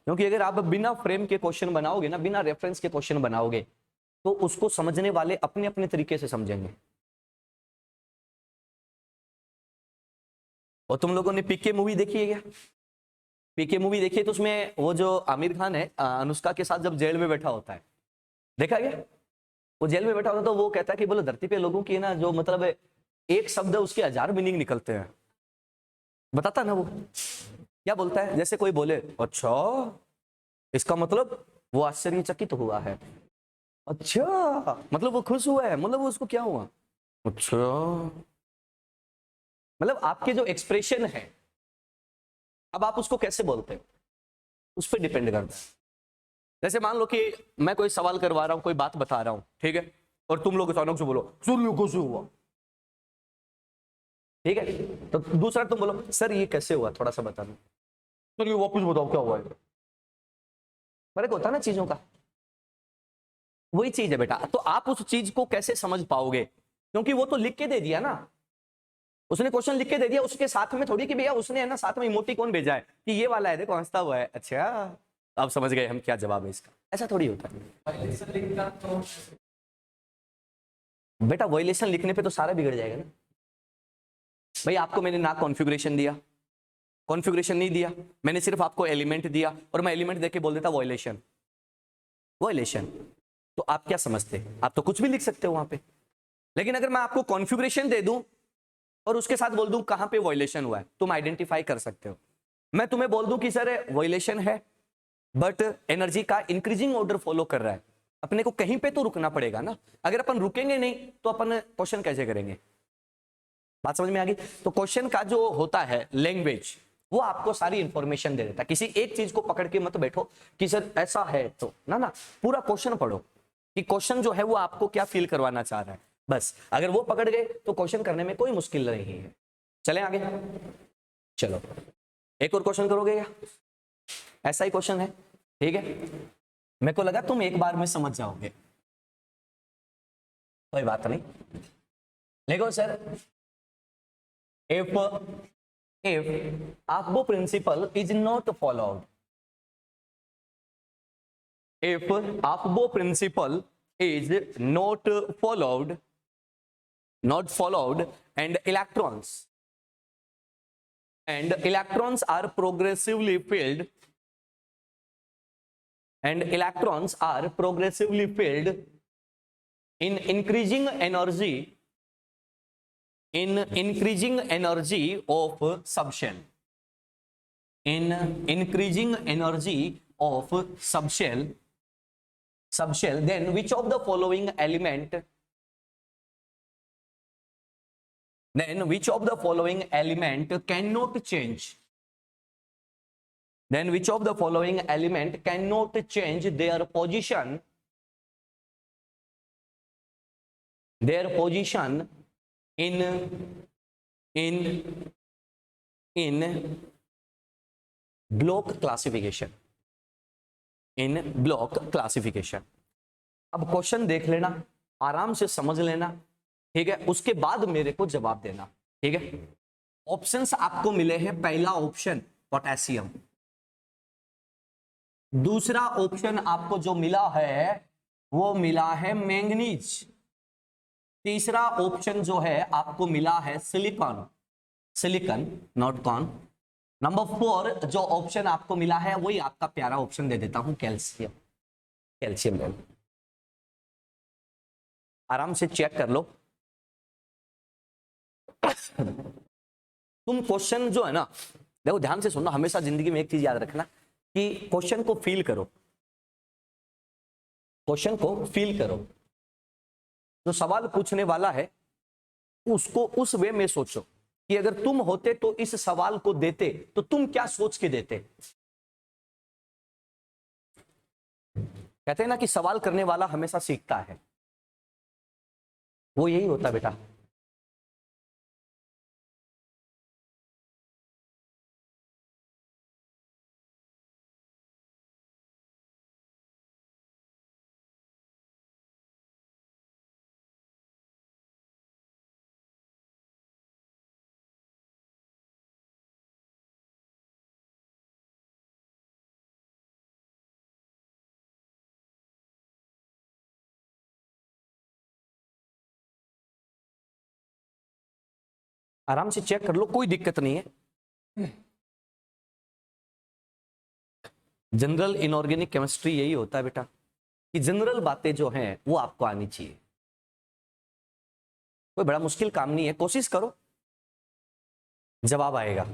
क्योंकि अगर आप बिना फ्रेम के क्वेश्चन बनाओगे ना, बिना रेफरेंस के क्वेश्चन बनाओगे, तो उसको समझने वाले अपने अपने तरीके से समझेंगे। और तुम लोगों ने पीके मूवी देखी है क्या? पीके मूवी देखी है तो उसमें वो जो आमिर खान है अनुष्का के साथ जब जेल में बैठा होता है, देखा क्या? वो जेल में बैठा होता है तो वो कहता है कि बोलो धरती पे लोगों की ना जो मतलब एक शब्द है उसके 1000 मीनिंग निकलते हैं। बताता ना वो क्या बोलता है, जैसे कोई बोले अच्छा इसका मतलब वो आश्चर्यचकित हुआ है, अच्छा मतलब वो खुश हुआ है, मतलब वो उसको क्या हुआ, अच्छा, मतलब आपके जो एक्सप्रेशन है अब आप उसको कैसे बोलते हो उस पर डिपेंड करता है। जैसे मान लो कि मैं कोई सवाल करवा रहा हूं, कोई बात बता रहा हूं, ठीक है, और तुम लोग अचानक से बोलो सूर्य कैसे हुआ, ठीक है, तो दूसरा तुम बोलो सर ये कैसे हुआ, थोड़ा सा बता दो, सर ये वापस बताओ क्या हुआ है। फर्क होता है ना चीजों का, वही चीज है बेटा। तो आप उस चीज को कैसे समझ पाओगे, क्योंकि वो तो लिख के दे दिया ना, उसने क्वेश्चन लिख के दे दिया, उसके साथ में थोड़ी कि भैया उसने है ना साथ में इमोटिकॉन भेजा है कि ये वाला है देखो हंसता हुआ है, अच्छा आप समझ गए हम क्या जवाब है इसका, ऐसा थोड़ी होता है बेटा। वायलेशन लिखने पे तो सारा बिगड़ जाएगा ना भाई। आपको मैंने ना कॉन्फ़िगरेशन दिया, कॉन्फ़िगरेशन नहीं दिया, मैंने सिर्फ आपको एलिमेंट दिया और मैं एलिमेंट देके बोल देता वायलेशन, वायलेशन, तो आप क्या समझते? आप तो कुछ भी लिख सकते हो वहां पे। लेकिन अगर मैं आपको कॉन्फ़िगरेशन दे दूं और उसके साथ बोल दूं कहां पे वायलेशन हुआ है, तुम आइडेंटिफाई कर सकते हो। मैं तुम्हें बोल दूं कि सर वायलेशन है बट एनर्जी का इंक्रीजिंग ऑर्डर फॉलो कर रहा है, अपने को कहीं पे तो रुकना पड़ेगा ना। अगर अपन रुकेंगे नहीं तो अपन क्वेश्चन कैसे करेंगे? बात समझ में आ गई? तो क्वेश्चन का जो होता है लैंग्वेज, वो आपको सारी इंफॉर्मेशन दे देता है। किसी एक चीज को पकड़ के मत बैठो कि सर ऐसा है तो ना, पूरा क्वेश्चन पढ़ो कि क्वेश्चन जो है वो आपको क्या फील करवाना चाह रहा है। बस अगर वो पकड़ गए तो क्वेश्चन करने में कोई मुश्किल नहीं है। चलें आगे, चलो एक और क्वेश्चन करोगे क्या? ऐसा ही क्वेश्चन है, ठीक है, मेरे को लगा तुम एक बार में समझ जाओगे, कोई बात नहीं। देखो sir, if Agbo principle is not followed, if Agbo principle is not followed and electrons are progressively filled in increasing energy of subshell, then which of the following element cannot change? Then which of the following element cannot change their position in block classification, अब question देख लेना, आराम से समझ लेना, ठीक है, उसके बाद मेरे को जवाब देना, ठीक है। ऑप्शंस आपको मिले हैं, पहला ऑप्शन पोटेशियम, दूसरा ऑप्शन आपको जो मिला है वो मिला है मैंगनीज, तीसरा ऑप्शन जो है आपको मिला है silicon, silicon not con, number 4 जो ऑप्शन आपको मिला है वही आपका प्यारा ऑप्शन दे देता हूं, कैल्शियम, कैल्शियम ले लो, आराम से चेक कर लो। तुम क्वेश्चन जो है ना, देखो ध्यान से सुनना, हमेशा जिंदगी में एक चीज याद रखना कि क्वेश्चन को फील करो, क्वेश्चन को फील करो, जो सवाल पूछने वाला है उसको उस वे में सोचो कि अगर तुम होते तो इस सवाल को देते तो तुम क्या सोच के देते। कहते हैं ना कि सवाल करने वाला हमेशा सीखता है, वो यही होता बेटा। आराम से चेक कर लो, कोई दिक्कत नहीं है। जनरल इनऑर्गेनिक केमिस्ट्री यही होता है बेटा कि जनरल बातें जो हैं वो आपको आनी चाहिए, कोई बड़ा मुश्किल काम नहीं है, कोशिश करो, जवाब आएगा।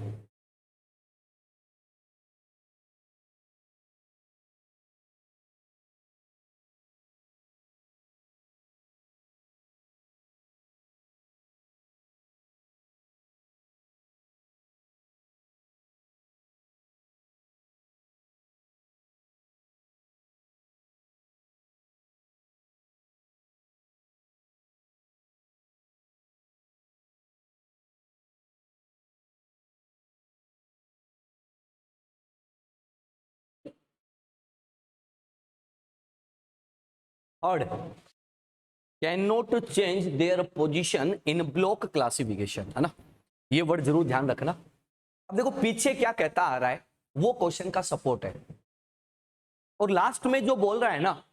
और can not change their position in block classification, है ना, ये वर्ड जरूर ध्यान रखना। अब देखो पीछे क्या कहता आ रहा है वो क्वेश्चन का सपोर्ट है, और लास्ट में जो बोल रहा है ना,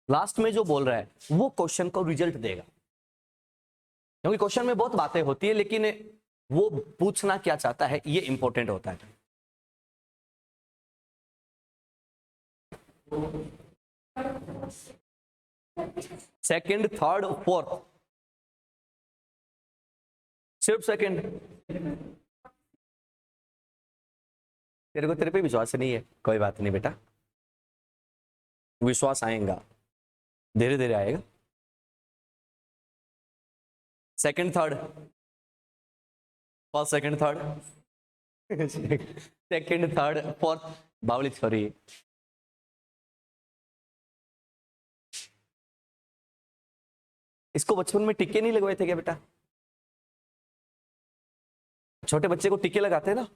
लास्ट में जो बोल रहा है वो क्वेश्चन को रिजल्ट देगा, क्योंकि क्वेश्चन में बहुत बातें होती है लेकिन वो पूछना क्या चाहता है ये इंपॉर्टेंट होता है। सेकंड, थर्ड, फोर्थ, सिर्फ सेकंड, तेरे को तेरे पे विश्वास नहीं है, कोई बात नहीं बेटा, विश्वास आएगा, धीरे धीरे आएगा। Second third, first second third, second third fourth, बावली सॉरी, इसको बचपन में टिक्के नहीं लगवाए थे क्या बेटा? छोटे बच्चे को टिक्के लगाते हैं ना,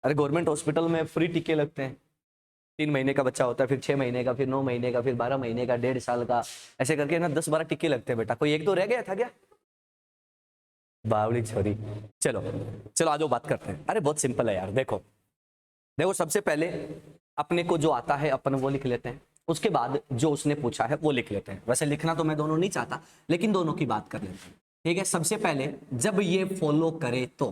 अरे गवर्नमेंट हॉस्पिटल में फ्री टिक्के लगते हैं, 3 महीने का बच्चा होता है, फिर 6 महीने का, फिर 9 महीने का, फिर 12 महीने का, 1.5 साल का, ऐसे करके ना 10-12 टिक्के लगते हैं बेटा। कोई एक तो रह गया था क्या? बावली छोरी। चलो चलो आज बात करते हैं। अरे बहुत सिंपल है यार, देखो देखो सबसे पहले अपने को जो आता है अपन वो लिख लेते हैं, उसके बाद जो उसने पूछा है वो लिख लेते हैं। वैसे लिखना तो मैं दोनों नहीं चाहता, लेकिन दोनों की बात कर लेते हैं, ठीक है। सबसे पहले जब ये फॉलो करे तो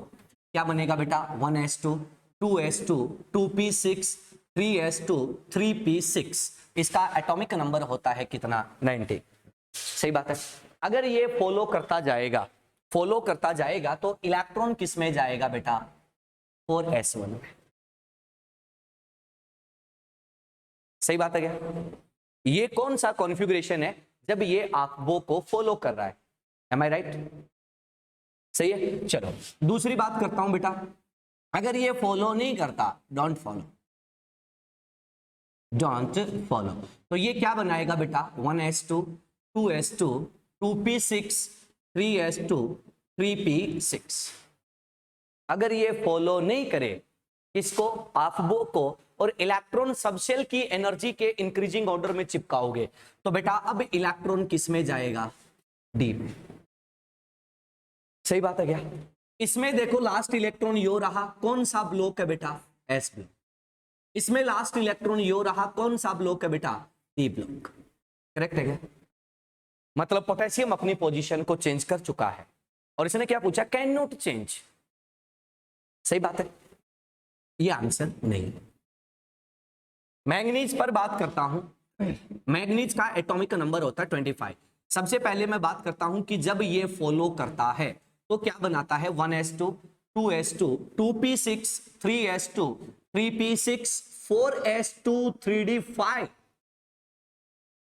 क्या बनेगा बेटा? 1s2 2s2 2p6 3s2 3p6, इसका एटॉमिक नंबर होता है कितना? 90। सही बात है। अगर ये फॉलो करता जाएगा, फॉलो करता जाएगा तो इलेक्ट्रॉन किस में जाएगा बेटा? 4s1 में। सही बात है क्या? ये कौन सा कॉन्फ़िगरेशन है जब ये आंखों को फॉलो कर रहा है? एम आई राइट? सही है। चलो दूसरी बात करता हूं बेटा, अगर ये फॉलो नहीं करता, डोंट फॉलो, डोंट फॉलो, तो ये क्या बनाएगा बेटा? 1s2 2s2 2p6 3s2 3p6। अगर ये फॉलो नहीं करे इसको, आफबो को, और इलेक्ट्रॉन सबसेल की एनर्जी के इंक्रीजिंग ऑर्डर में चिपकाओगे तो बेटा अब इलेक्ट्रॉन किस में जाएगा, डी में। सही बात है क्या? इसमें देखो लास्ट इलेक्ट्रॉन यो रहा, कौन सा ब्लॉक है बेटा, एस ब्लॉक। इसमें लास्ट इलेक्ट्रॉन यो रहा, कौन सा ब्लॉक है बेटा, डी ब्लॉक। करेक्ट है क्या? मतलब पोटेशियम अपनी पोजीशन को चेंज कर चुका है और इसने क्या पूछा, कैन नॉट चेंज। सही बात है, ये आंसर नहीं। मैंगनीज पर बात करता हूं, मैंगनीज का एटॉमिक नंबर होता है 25। सबसे पहले मैं बात करता हूं कि जब ये फॉलो करता है तो क्या बनाता है, 1s2 2s2 2p6 3s2 3p6 4s2 3d5।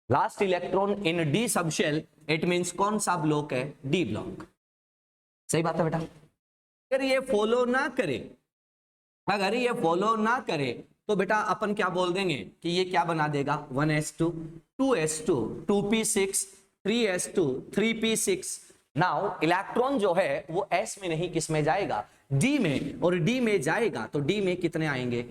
Last electron in d subshell, it means कौन सा ब्लॉक है, डी ब्लॉक। सही बात है बेटा। अगर ये फॉलो ना करे, अगर ये फॉलो ना करे तो बेटा अपन क्या बोल देंगे कि ये क्या बना देगा, 1s2 2s2 2p6 3s2 3p6। Now electron जो है वो s में नहीं, किस में जाएगा, d में, और d में जाएगा तो d में कितने आएंगे,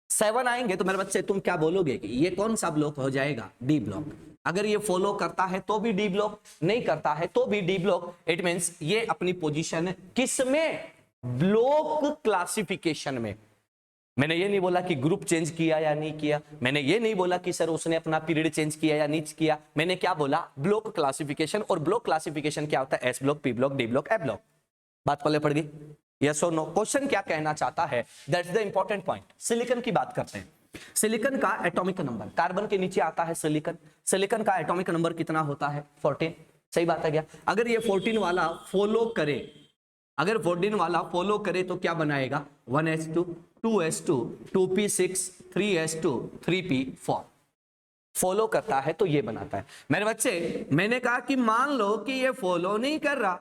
7 आएंगे। तो मेरे बच्चे तुम क्या बोलोगे कि ये कौन सा ब्लॉक हो जाएगा, डी ब्लॉक। अगर ये फॉलो करता है तो भी डी ब्लॉक, नहीं करता है तो भी डी ब्लॉक। इट मींस ये अपनी पोजीशन किस में, ब्लॉक क्लासिफिकेशन में। मैंने ये नहीं बोला कि ग्रुप चेंज किया या नहीं किया, मैंने ये नहीं बोला कि सर उसने अपना पीरियड चेंज किया या नहीं किया, मैंने क्या बोला, ब्लॉक क्लासिफिकेशन। और ब्लॉक क्लासिफिकेशन क्या होता है, s block, p block, d block, a block. बात पल्ले पड़ गई, यस और नो। क्वेश्चन क्या कहना चाहता है, that's the important point. Silicon की बात करते हैं। सिलिकॉन का एटॉमिक नंबर, कार्बन के नीचे आता है सिलिकॉन, सिलिकॉन का एटॉमिक नंबर कितना होता है, 14। सही बात है क्या? अगर ये 14 वाला फॉलो करे, अगर 14 वाला फॉलो करे तो क्या बनाएगा, 1s2 2s2 2p6 3s2 3p4। Follow करता है तो ये बनाता है। मेरे बच्चे मैंने कहा कि मान लो कि ये फॉलो नहीं कर रहा,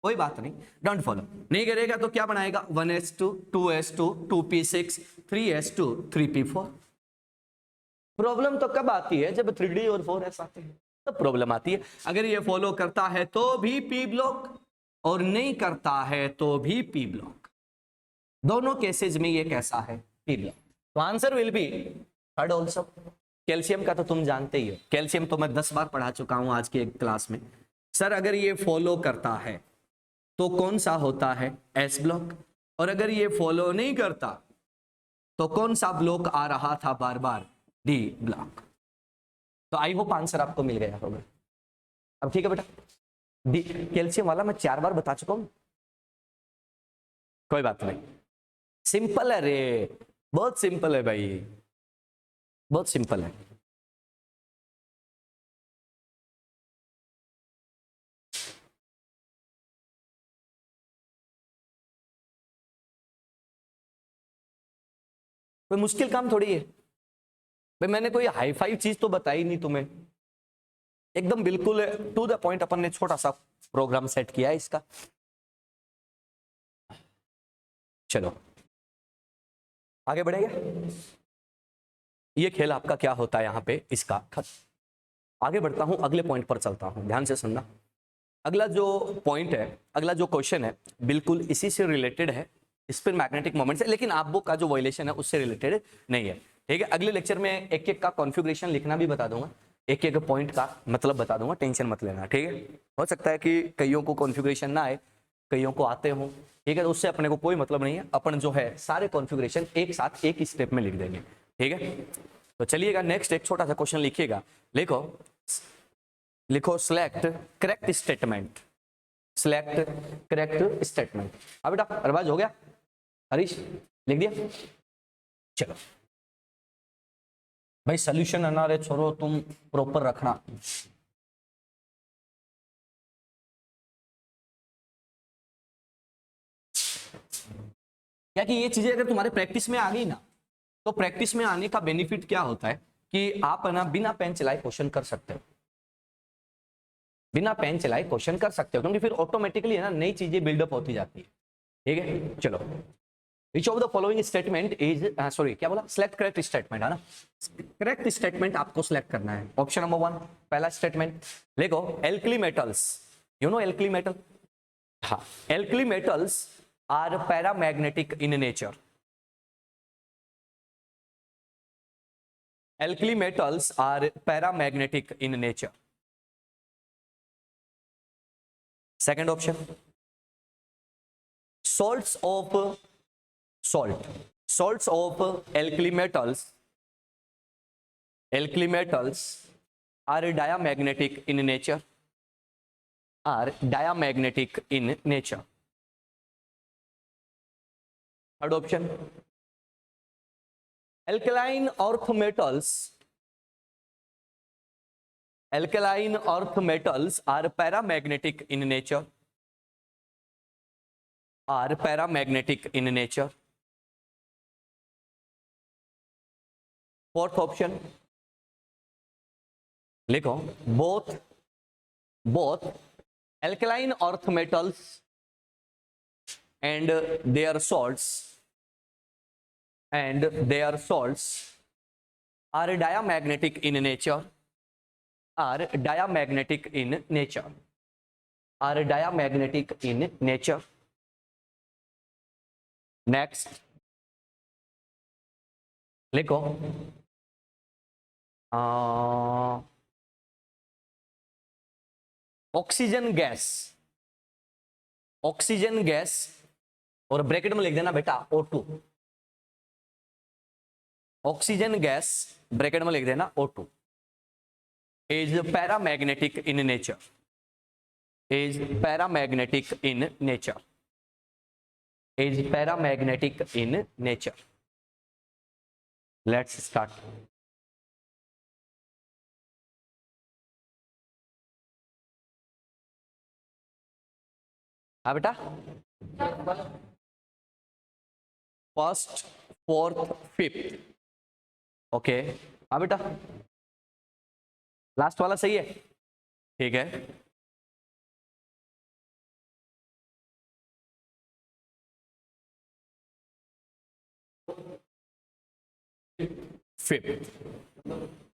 कोई बात नहीं, डोंट फॉलो, नहीं करेगा तो क्या बनाएगा, 1s2 2s2 2p6 3s2 3p4। Problem तो कब आती है, जब 3d और 4s आते हैं तब प्रॉब्लम आती है। अगर ये फॉलो करता है तो भी p ब्लॉक और नहीं करता है तो भी p ब्लॉक। दोनों केसेस में ये कैसा है, p ब्लॉक। तो answer will be third also. Calcium का तो तुम जानते ही हो, कैल्शियम तो मैं 10 बार पढ़ा चुका हूं आज की एक क्लास में। सर अगर ये फॉलो करता है तो कौन सा होता है, एस ब्लॉक, और अगर ये फॉलो नहीं करता तो कौन सा ब्लॉक आ रहा था बार बार, डी ब्लॉक। तो आई होप आंसर आपको मिल गया होगा। अब ठीक है बेटा, डी कैल्शियम वाला मैं 4 बार बता चुका हूं, कोई बात नहीं, सिंपल है रे, बहुत सिंपल है भाई, बहुत सिंपल है। कोई मुश्किल काम थोड़ी है भाई, मैंने कोई हाई फाई चीज तो बताई नहीं तुम्हें, एकदम बिल्कुल टू द पॉइंट अपन ने छोटा सा प्रोग्राम सेट किया है इसका। चलो आगे बढ़ेगा, ये खेल आपका क्या होता है यहाँ पे, इसका खत्म। आगे बढ़ता हूं, अगले पॉइंट पर चलता हूं, ध्यान से सुनना। अगला जो पॉइंट है, अगला जो क्वेश्चन है, बिल्कुल इसी से रिलेटेड है, स्पिन मैग्नेटिक मोमेंट से, लेकिन आपको का जो वायलेशन है उससे रिलेटेड नहीं है। ठीक है, अगले लेक्चर में एक एक का कॉन्फ़िगरेशन लिखना भी बता दूंगा, एक एक पॉइंट का मतलब बता दूंगा, टेंशन मत लेना। ठीक है, हो सकता है कि कईयों को कॉन्फ़िगरेशन ना आए, कईयों को आते हो, ठीक है, तो उससे अपने को कोई मतलब नहीं है, अपन जो है सारे कॉन्फ़िगरेशन एक साथ एक ही स्टेप में लिख देंगे। ठीक है, तो चलिएगा नेक्स्ट एक छोटा सा क्वेश्चन लिखिएगा, लिखो लिखो select correct statement, select correct statement. अब बेटा अरबाज हो गया, हरीश लिख दिया, चलो भाई सोल्यूशन आना रे छोरो, तुम प्रॉपर रखना। क्या कि ये चीजें अगर तुम्हारे प्रैक्टिस में आ गई ना, तो प्रैक्टिस में आने का बेनिफिट क्या होता है कि आप ना बिना पेन चलाए क्वेश्चन कर सकते हो, बिना पेन चलाए क्वेश्चन कर सकते हो, क्योंकि फिर ऑटोमेटिकली है ना नई चीजें बिल्डअप होती जाती है। ठीक है, चलो विच of the following statement is, sorry क्या बोला, सिलेक्ट करेक्ट स्टेटमेंट है ना, करेक्ट स्टेटमेंट आपको सिलेक्ट करना है। ऑप्शन नंबर 1 पहला स्टेटमेंट देखो, alkali metals, you know alkali metal, हाँ, alkali metals are paramagnetic in nature. alkali metals are paramagnetic in nature. Second option, salts of alkali metals are diamagnetic in nature. Third option, alkaline earth metals are paramagnetic in nature. Fourth option, लिखो, both alkaline earth metals and their salts are diamagnetic in nature. Next, लिखो, oxygen gas और bracket में लिख देना बेटा O2. Oxygen gas bracket में लिख देना O2 is paramagnetic in nature. Let's start. हाँ बेटा, फर्स्ट, फोर्थ, फिफ्थ. ओके, हाँ बेटा, लास्ट वाला सही है, ठीक है. फिफ्थ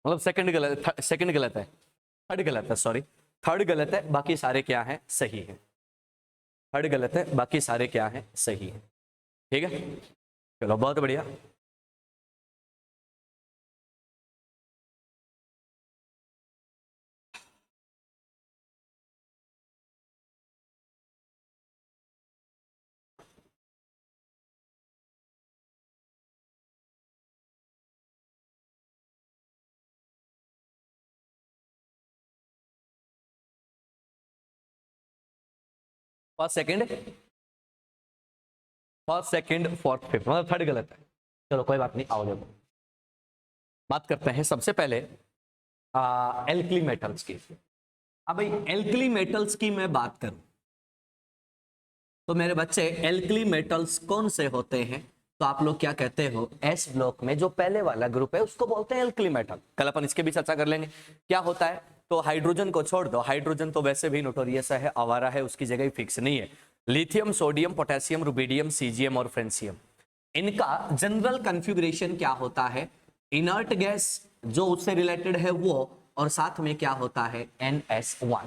मतलब सेकंड गलत है, थर्ड गलत है, सॉरी, थर्ड गलत है, बाकी सारे क्या हैं, सही है. थर्ड गलत है, बाकी सारे क्या हैं, सही है. ठीक है, चलो बहुत बढ़िया. फर्स्ट सेकंड फोर्थ फिफ्थ मतलब थर्ड गलत है. चलो कोई बात नहीं, आओ देखो बात करते हैं सबसे पहले एल्कली मेटल्स की. अब भाई एल्कली मेटल्स की मैं बात करूं तो मेरे बच्चे एल्कली मेटल्स कौन से होते हैं, तो आप लोग क्या कहते हो, एस ब्लॉक में जो पहले वाला ग्रुप है उसको बोलते हैं एल्कली मेटल. कल अपन इसके भी चर्चा कर लेंगे. क्या होता है, तो हाइड्रोजन को छोड़ दो, हाइड्रोजन तो वैसे भी नोटोरियस है, आवारा है, उसकी जगह फिक्स नहीं है. Lithium, sodium, potassium, rubidium, caesium और फ्रेंसियम, इनका जनरल कॉन्फ़िगरेशन क्या होता है, इनर्ट गैस जो उससे रिलेटेड है वो, और साथ में क्या होता है, NS1.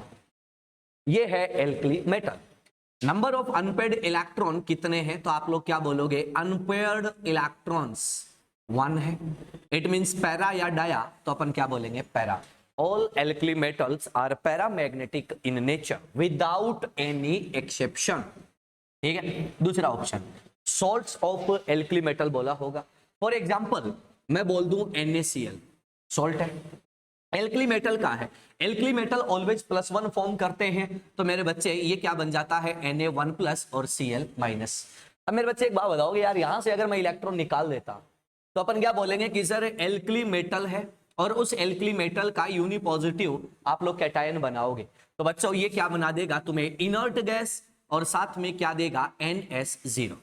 ये है alkali metal. Number of unpaired electron कितने हैं, तो आप लोग क्या बोलोगे, अनपेयर्ड इलेक्ट्रॉन्स 1 है. इट मींस पैरा या डाया, तो अपन क्या बोलेंगे, para. All alkali metals are paramagnetic in nature without any exception. ठीक है. दूसरा option, salts of alkali metal बोला होगा. फॉर एग्जाम्पल मैं बोल दूं NaCl, सॉल्ट है. एल्कली मेटल का है, एल्कली मेटल ऑलवेज +1 फॉर्म करते हैं, तो मेरे बच्चे ये क्या बन जाता है, Na1+ और Cl-. अब मेरे बच्चे एक बात बताओगे यार, यहां से अगर मैं इलेक्ट्रॉन निकाल देता तो अपन क्या बोलेंगे कि सर एल्कली मेटल है और उस एल्कली मेटल का यूनिपॉजिटिव आप लोग कैटायन बनाओगे, तो बच्चों ये क्या बना देगा तुम्हें, इनर्ट गैस, और साथ में क्या देगा, NS0.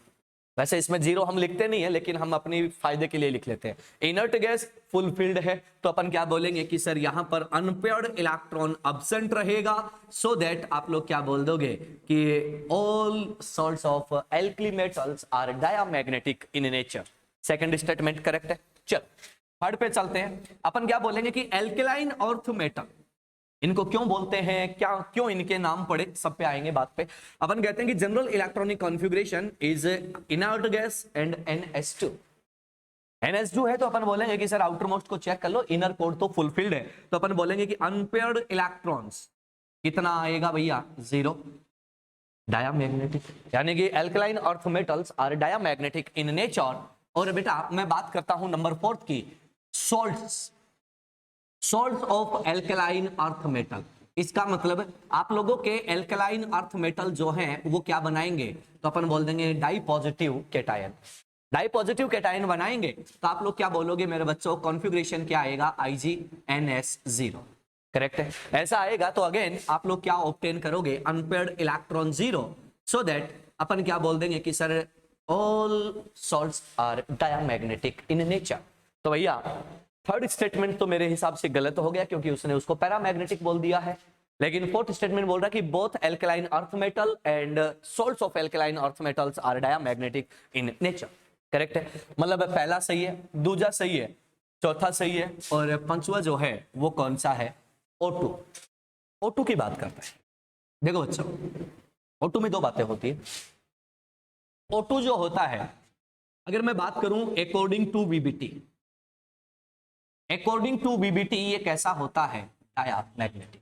वैसे इसमें 0 हम लिखते नहीं है, लेकिन हम अपनी फायदे के लिए लिख लेते हैं. इनर्ट गैस फुलफिल्ड है, तो अपन क्या बोलेंगे कि सर यहां पर अनपेयर्ड इलेक्ट्रॉन अब्सेंट रहेगा, सो दैट आप लोग क्या बोल दोगे कि all sorts of alkali metals are diamagnetic in nature. Second statement correct है. चल थर्ड पे चलते हैं. अपन क्या बोलेंगे कि एल्कलाइन अर्थ मेटल, इनको क्यों बोलते हैं, क्यों इनके नाम पड़े, सब पे आएंगे बात पे. अपन कहते हैं कि general electronic configuration is inert gas and NS2. NH2 है तो अपन बोलेंगे कि सर आउटर मोस्ट को चेक कर लो, इनर कोर तो फुलफिल्ड है, तो अपन बोलेंगे कि अनपेयर्ड इलेक्ट्रॉन्स कितना आएगा भैया, 0, डायामैग्नेटिक, यानी कि alkaline earth metals are diamagnetic in nature. और बेटा मैं बात करता हूं नंबर 4 की, salts of alkaline earth metal. इसका मतलब आप लोगों के एल्कलाइन अर्थ मेटल जो हैं वो क्या बनाएंगे, तो अपन बोल देंगे di positive cation. Di positive cation बनाएंगे तो आप लोग क्या बोलोगे मेरे बच्चों, कॉन्फ़िगरेशन क्या आएगा, IgNS0, करेक्ट है। ऐसा आएगा तो अगेन आप लोग क्या ऑब्टेन करोगे, अनपेयर्ड इलेक्ट्रॉन 0, सो दैट अपन क्या बोल देंगे कि sir all salts are diamagnetic in nature. तो भैया थर्ड स्टेटमेंट तो मेरे हिसाब से गलत हो गया क्योंकि उसने उसको पैरामैग्नेटिक बोल दिया है, लेकिन फोर्थ स्टेटमेंट बोल रहा है कि both alkaline earth metal and salts of alkaline earth metals are diamagnetic in nature, correct है। मतलब पहला सही है, दूसरा सही है, चौथा सही है, और पांचवा जो है वो कौन सा है, O2। O2 की बात करते हैं। देखो बच्चों, O2 में दो बातें होती है। O2 जो होता है, अगर मैं बात करूं according to VBT, according to VBT ये कैसा होता है, डायामैग्नेटिक।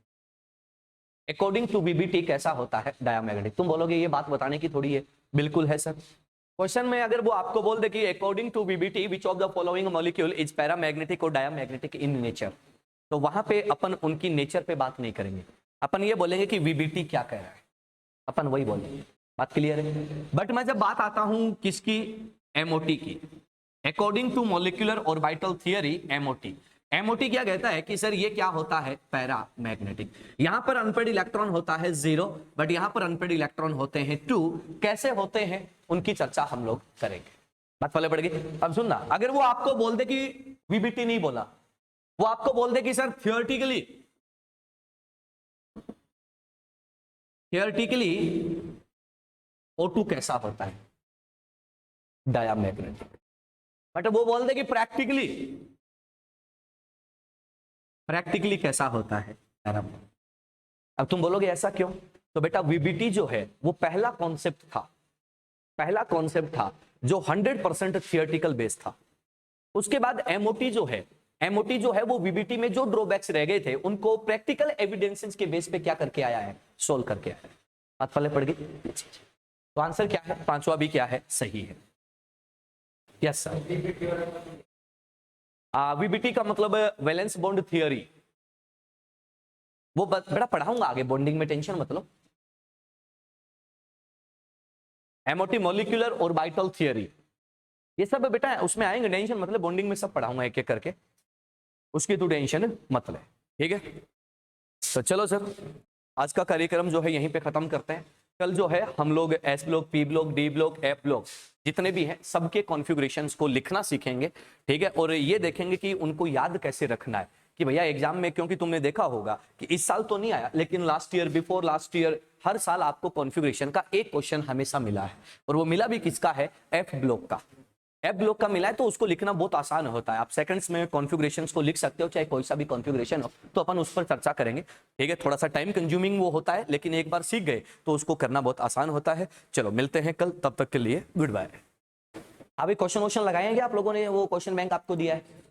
अकॉर्डिंग टू VBT कैसा होता है, डायामैग्नेटिक। तुम बोलोगे ये बात बताने की थोड़ी है, बिल्कुल है सर। क्वेश्चन में अगर वो आपको बोल दे कि according to VBT which of the following molecule is paramagnetic और डायामैग्नेटिक इन नेचर, तो वहां पे अपन उनकी नेचर पे बात नहीं करेंगे, अपन ये बोलेंगे कि VBT क्या कह रहा है, अपन वही बोलेंगे। बात क्लियर है। बट मैं जब बात आता हूं किसकी, MOT की, according to molecular orbital theory MOT क्या कहता है कि सर ये क्या होता है, पैरामैग्नेटिक। यहां पर अनपेयर्ड इलेक्ट्रॉन होता है 0, बट यहां पर अनपेयर्ड इलेक्ट्रॉन होते हैं 2। कैसे होते हैं उनकी चर्चा हम लोग करेंगे, बात पहले पड़ेगी। अब सुनना, अगर वो आपको बोल दे कि VBT नहीं बोला, वो आपको बोल दे कि सर थियोरेटिकली O2 कैसा होता है, डायामैग्नेटिक, बट वो बोल दे कि प्रैक्टिकली कैसा होता है, पैरामैग्नेटिक। अब तुम बोलोगे ऐसा क्यों, तो बेटा VBT जो है वो पहला कॉन्सेप्ट था जो 100% थियोरेटिकल बेस था। उसके बाद MOT जो है वो VBT में जो ड्रॉबैक्स रह गए थे उनको प्रैक्टिकल एविडेंसेस के बेस पे क्या करके आया है, सोल्व करके आया है। बात पहले पड़ गई। तो आंसर क्या है, पांचवा भी क्या है, सही है। Yes sir. VBT का मतलब वैलेंस बॉन्ड थियरी, वो बड़ा पढ़ाऊंगा आगे, बॉन्डिंग में टेंशन मतलब। MOT मॉलिक्यूलर ऑर्बिटल थियरी, ये सब बेटा उसमें आएंगे, टेंशन मतलब बॉन्डिंग में सब पढ़ाऊंगा एक एक करके, उसकी तो टेंशन मतलब, ठीक है। तो चलो सर, आज का कार्यक्रम जो है यहीं पे खत्म करते हैं। कल जो है हम लोग S block, P block, D block, F block जितने भी हैं सबके कॉन्फ़िगरेशंस को लिखना सीखेंगे, ठीक है। और ये देखेंगे कि उनको याद कैसे रखना है कि भैया एग्जाम में, क्योंकि तुमने देखा होगा कि इस साल तो नहीं आया लेकिन last year, before last year, हर साल आपको कॉन्फ़िगरेशन का एक क्वेश्चन हमेशा मिला है, और वो मिला भी किसका है, F ब्लॉक का। F ब्लॉक का मिला है तो उसको लिखना बहुत आसान होता है, आप सेकंड्स में कॉन्फ़िगरेशंस को लिख सकते हो, चाहे कोई सा भी कॉन्फ़िगरेशन हो। तो अपन उस पर चर्चा करेंगे, ठीक है। थोड़ा सा टाइम कंज्यूमिंग वो होता है, लेकिन एक बार सीख गए तो उसको करना बहुत आसान होता है। चलो मिलते हैं कल, तब तक के लिए गुड बाय। अभी क्वेश्चन लगाएंगे आप लोगों ने, वो क्वेश्चन बैंक आपको दिया है।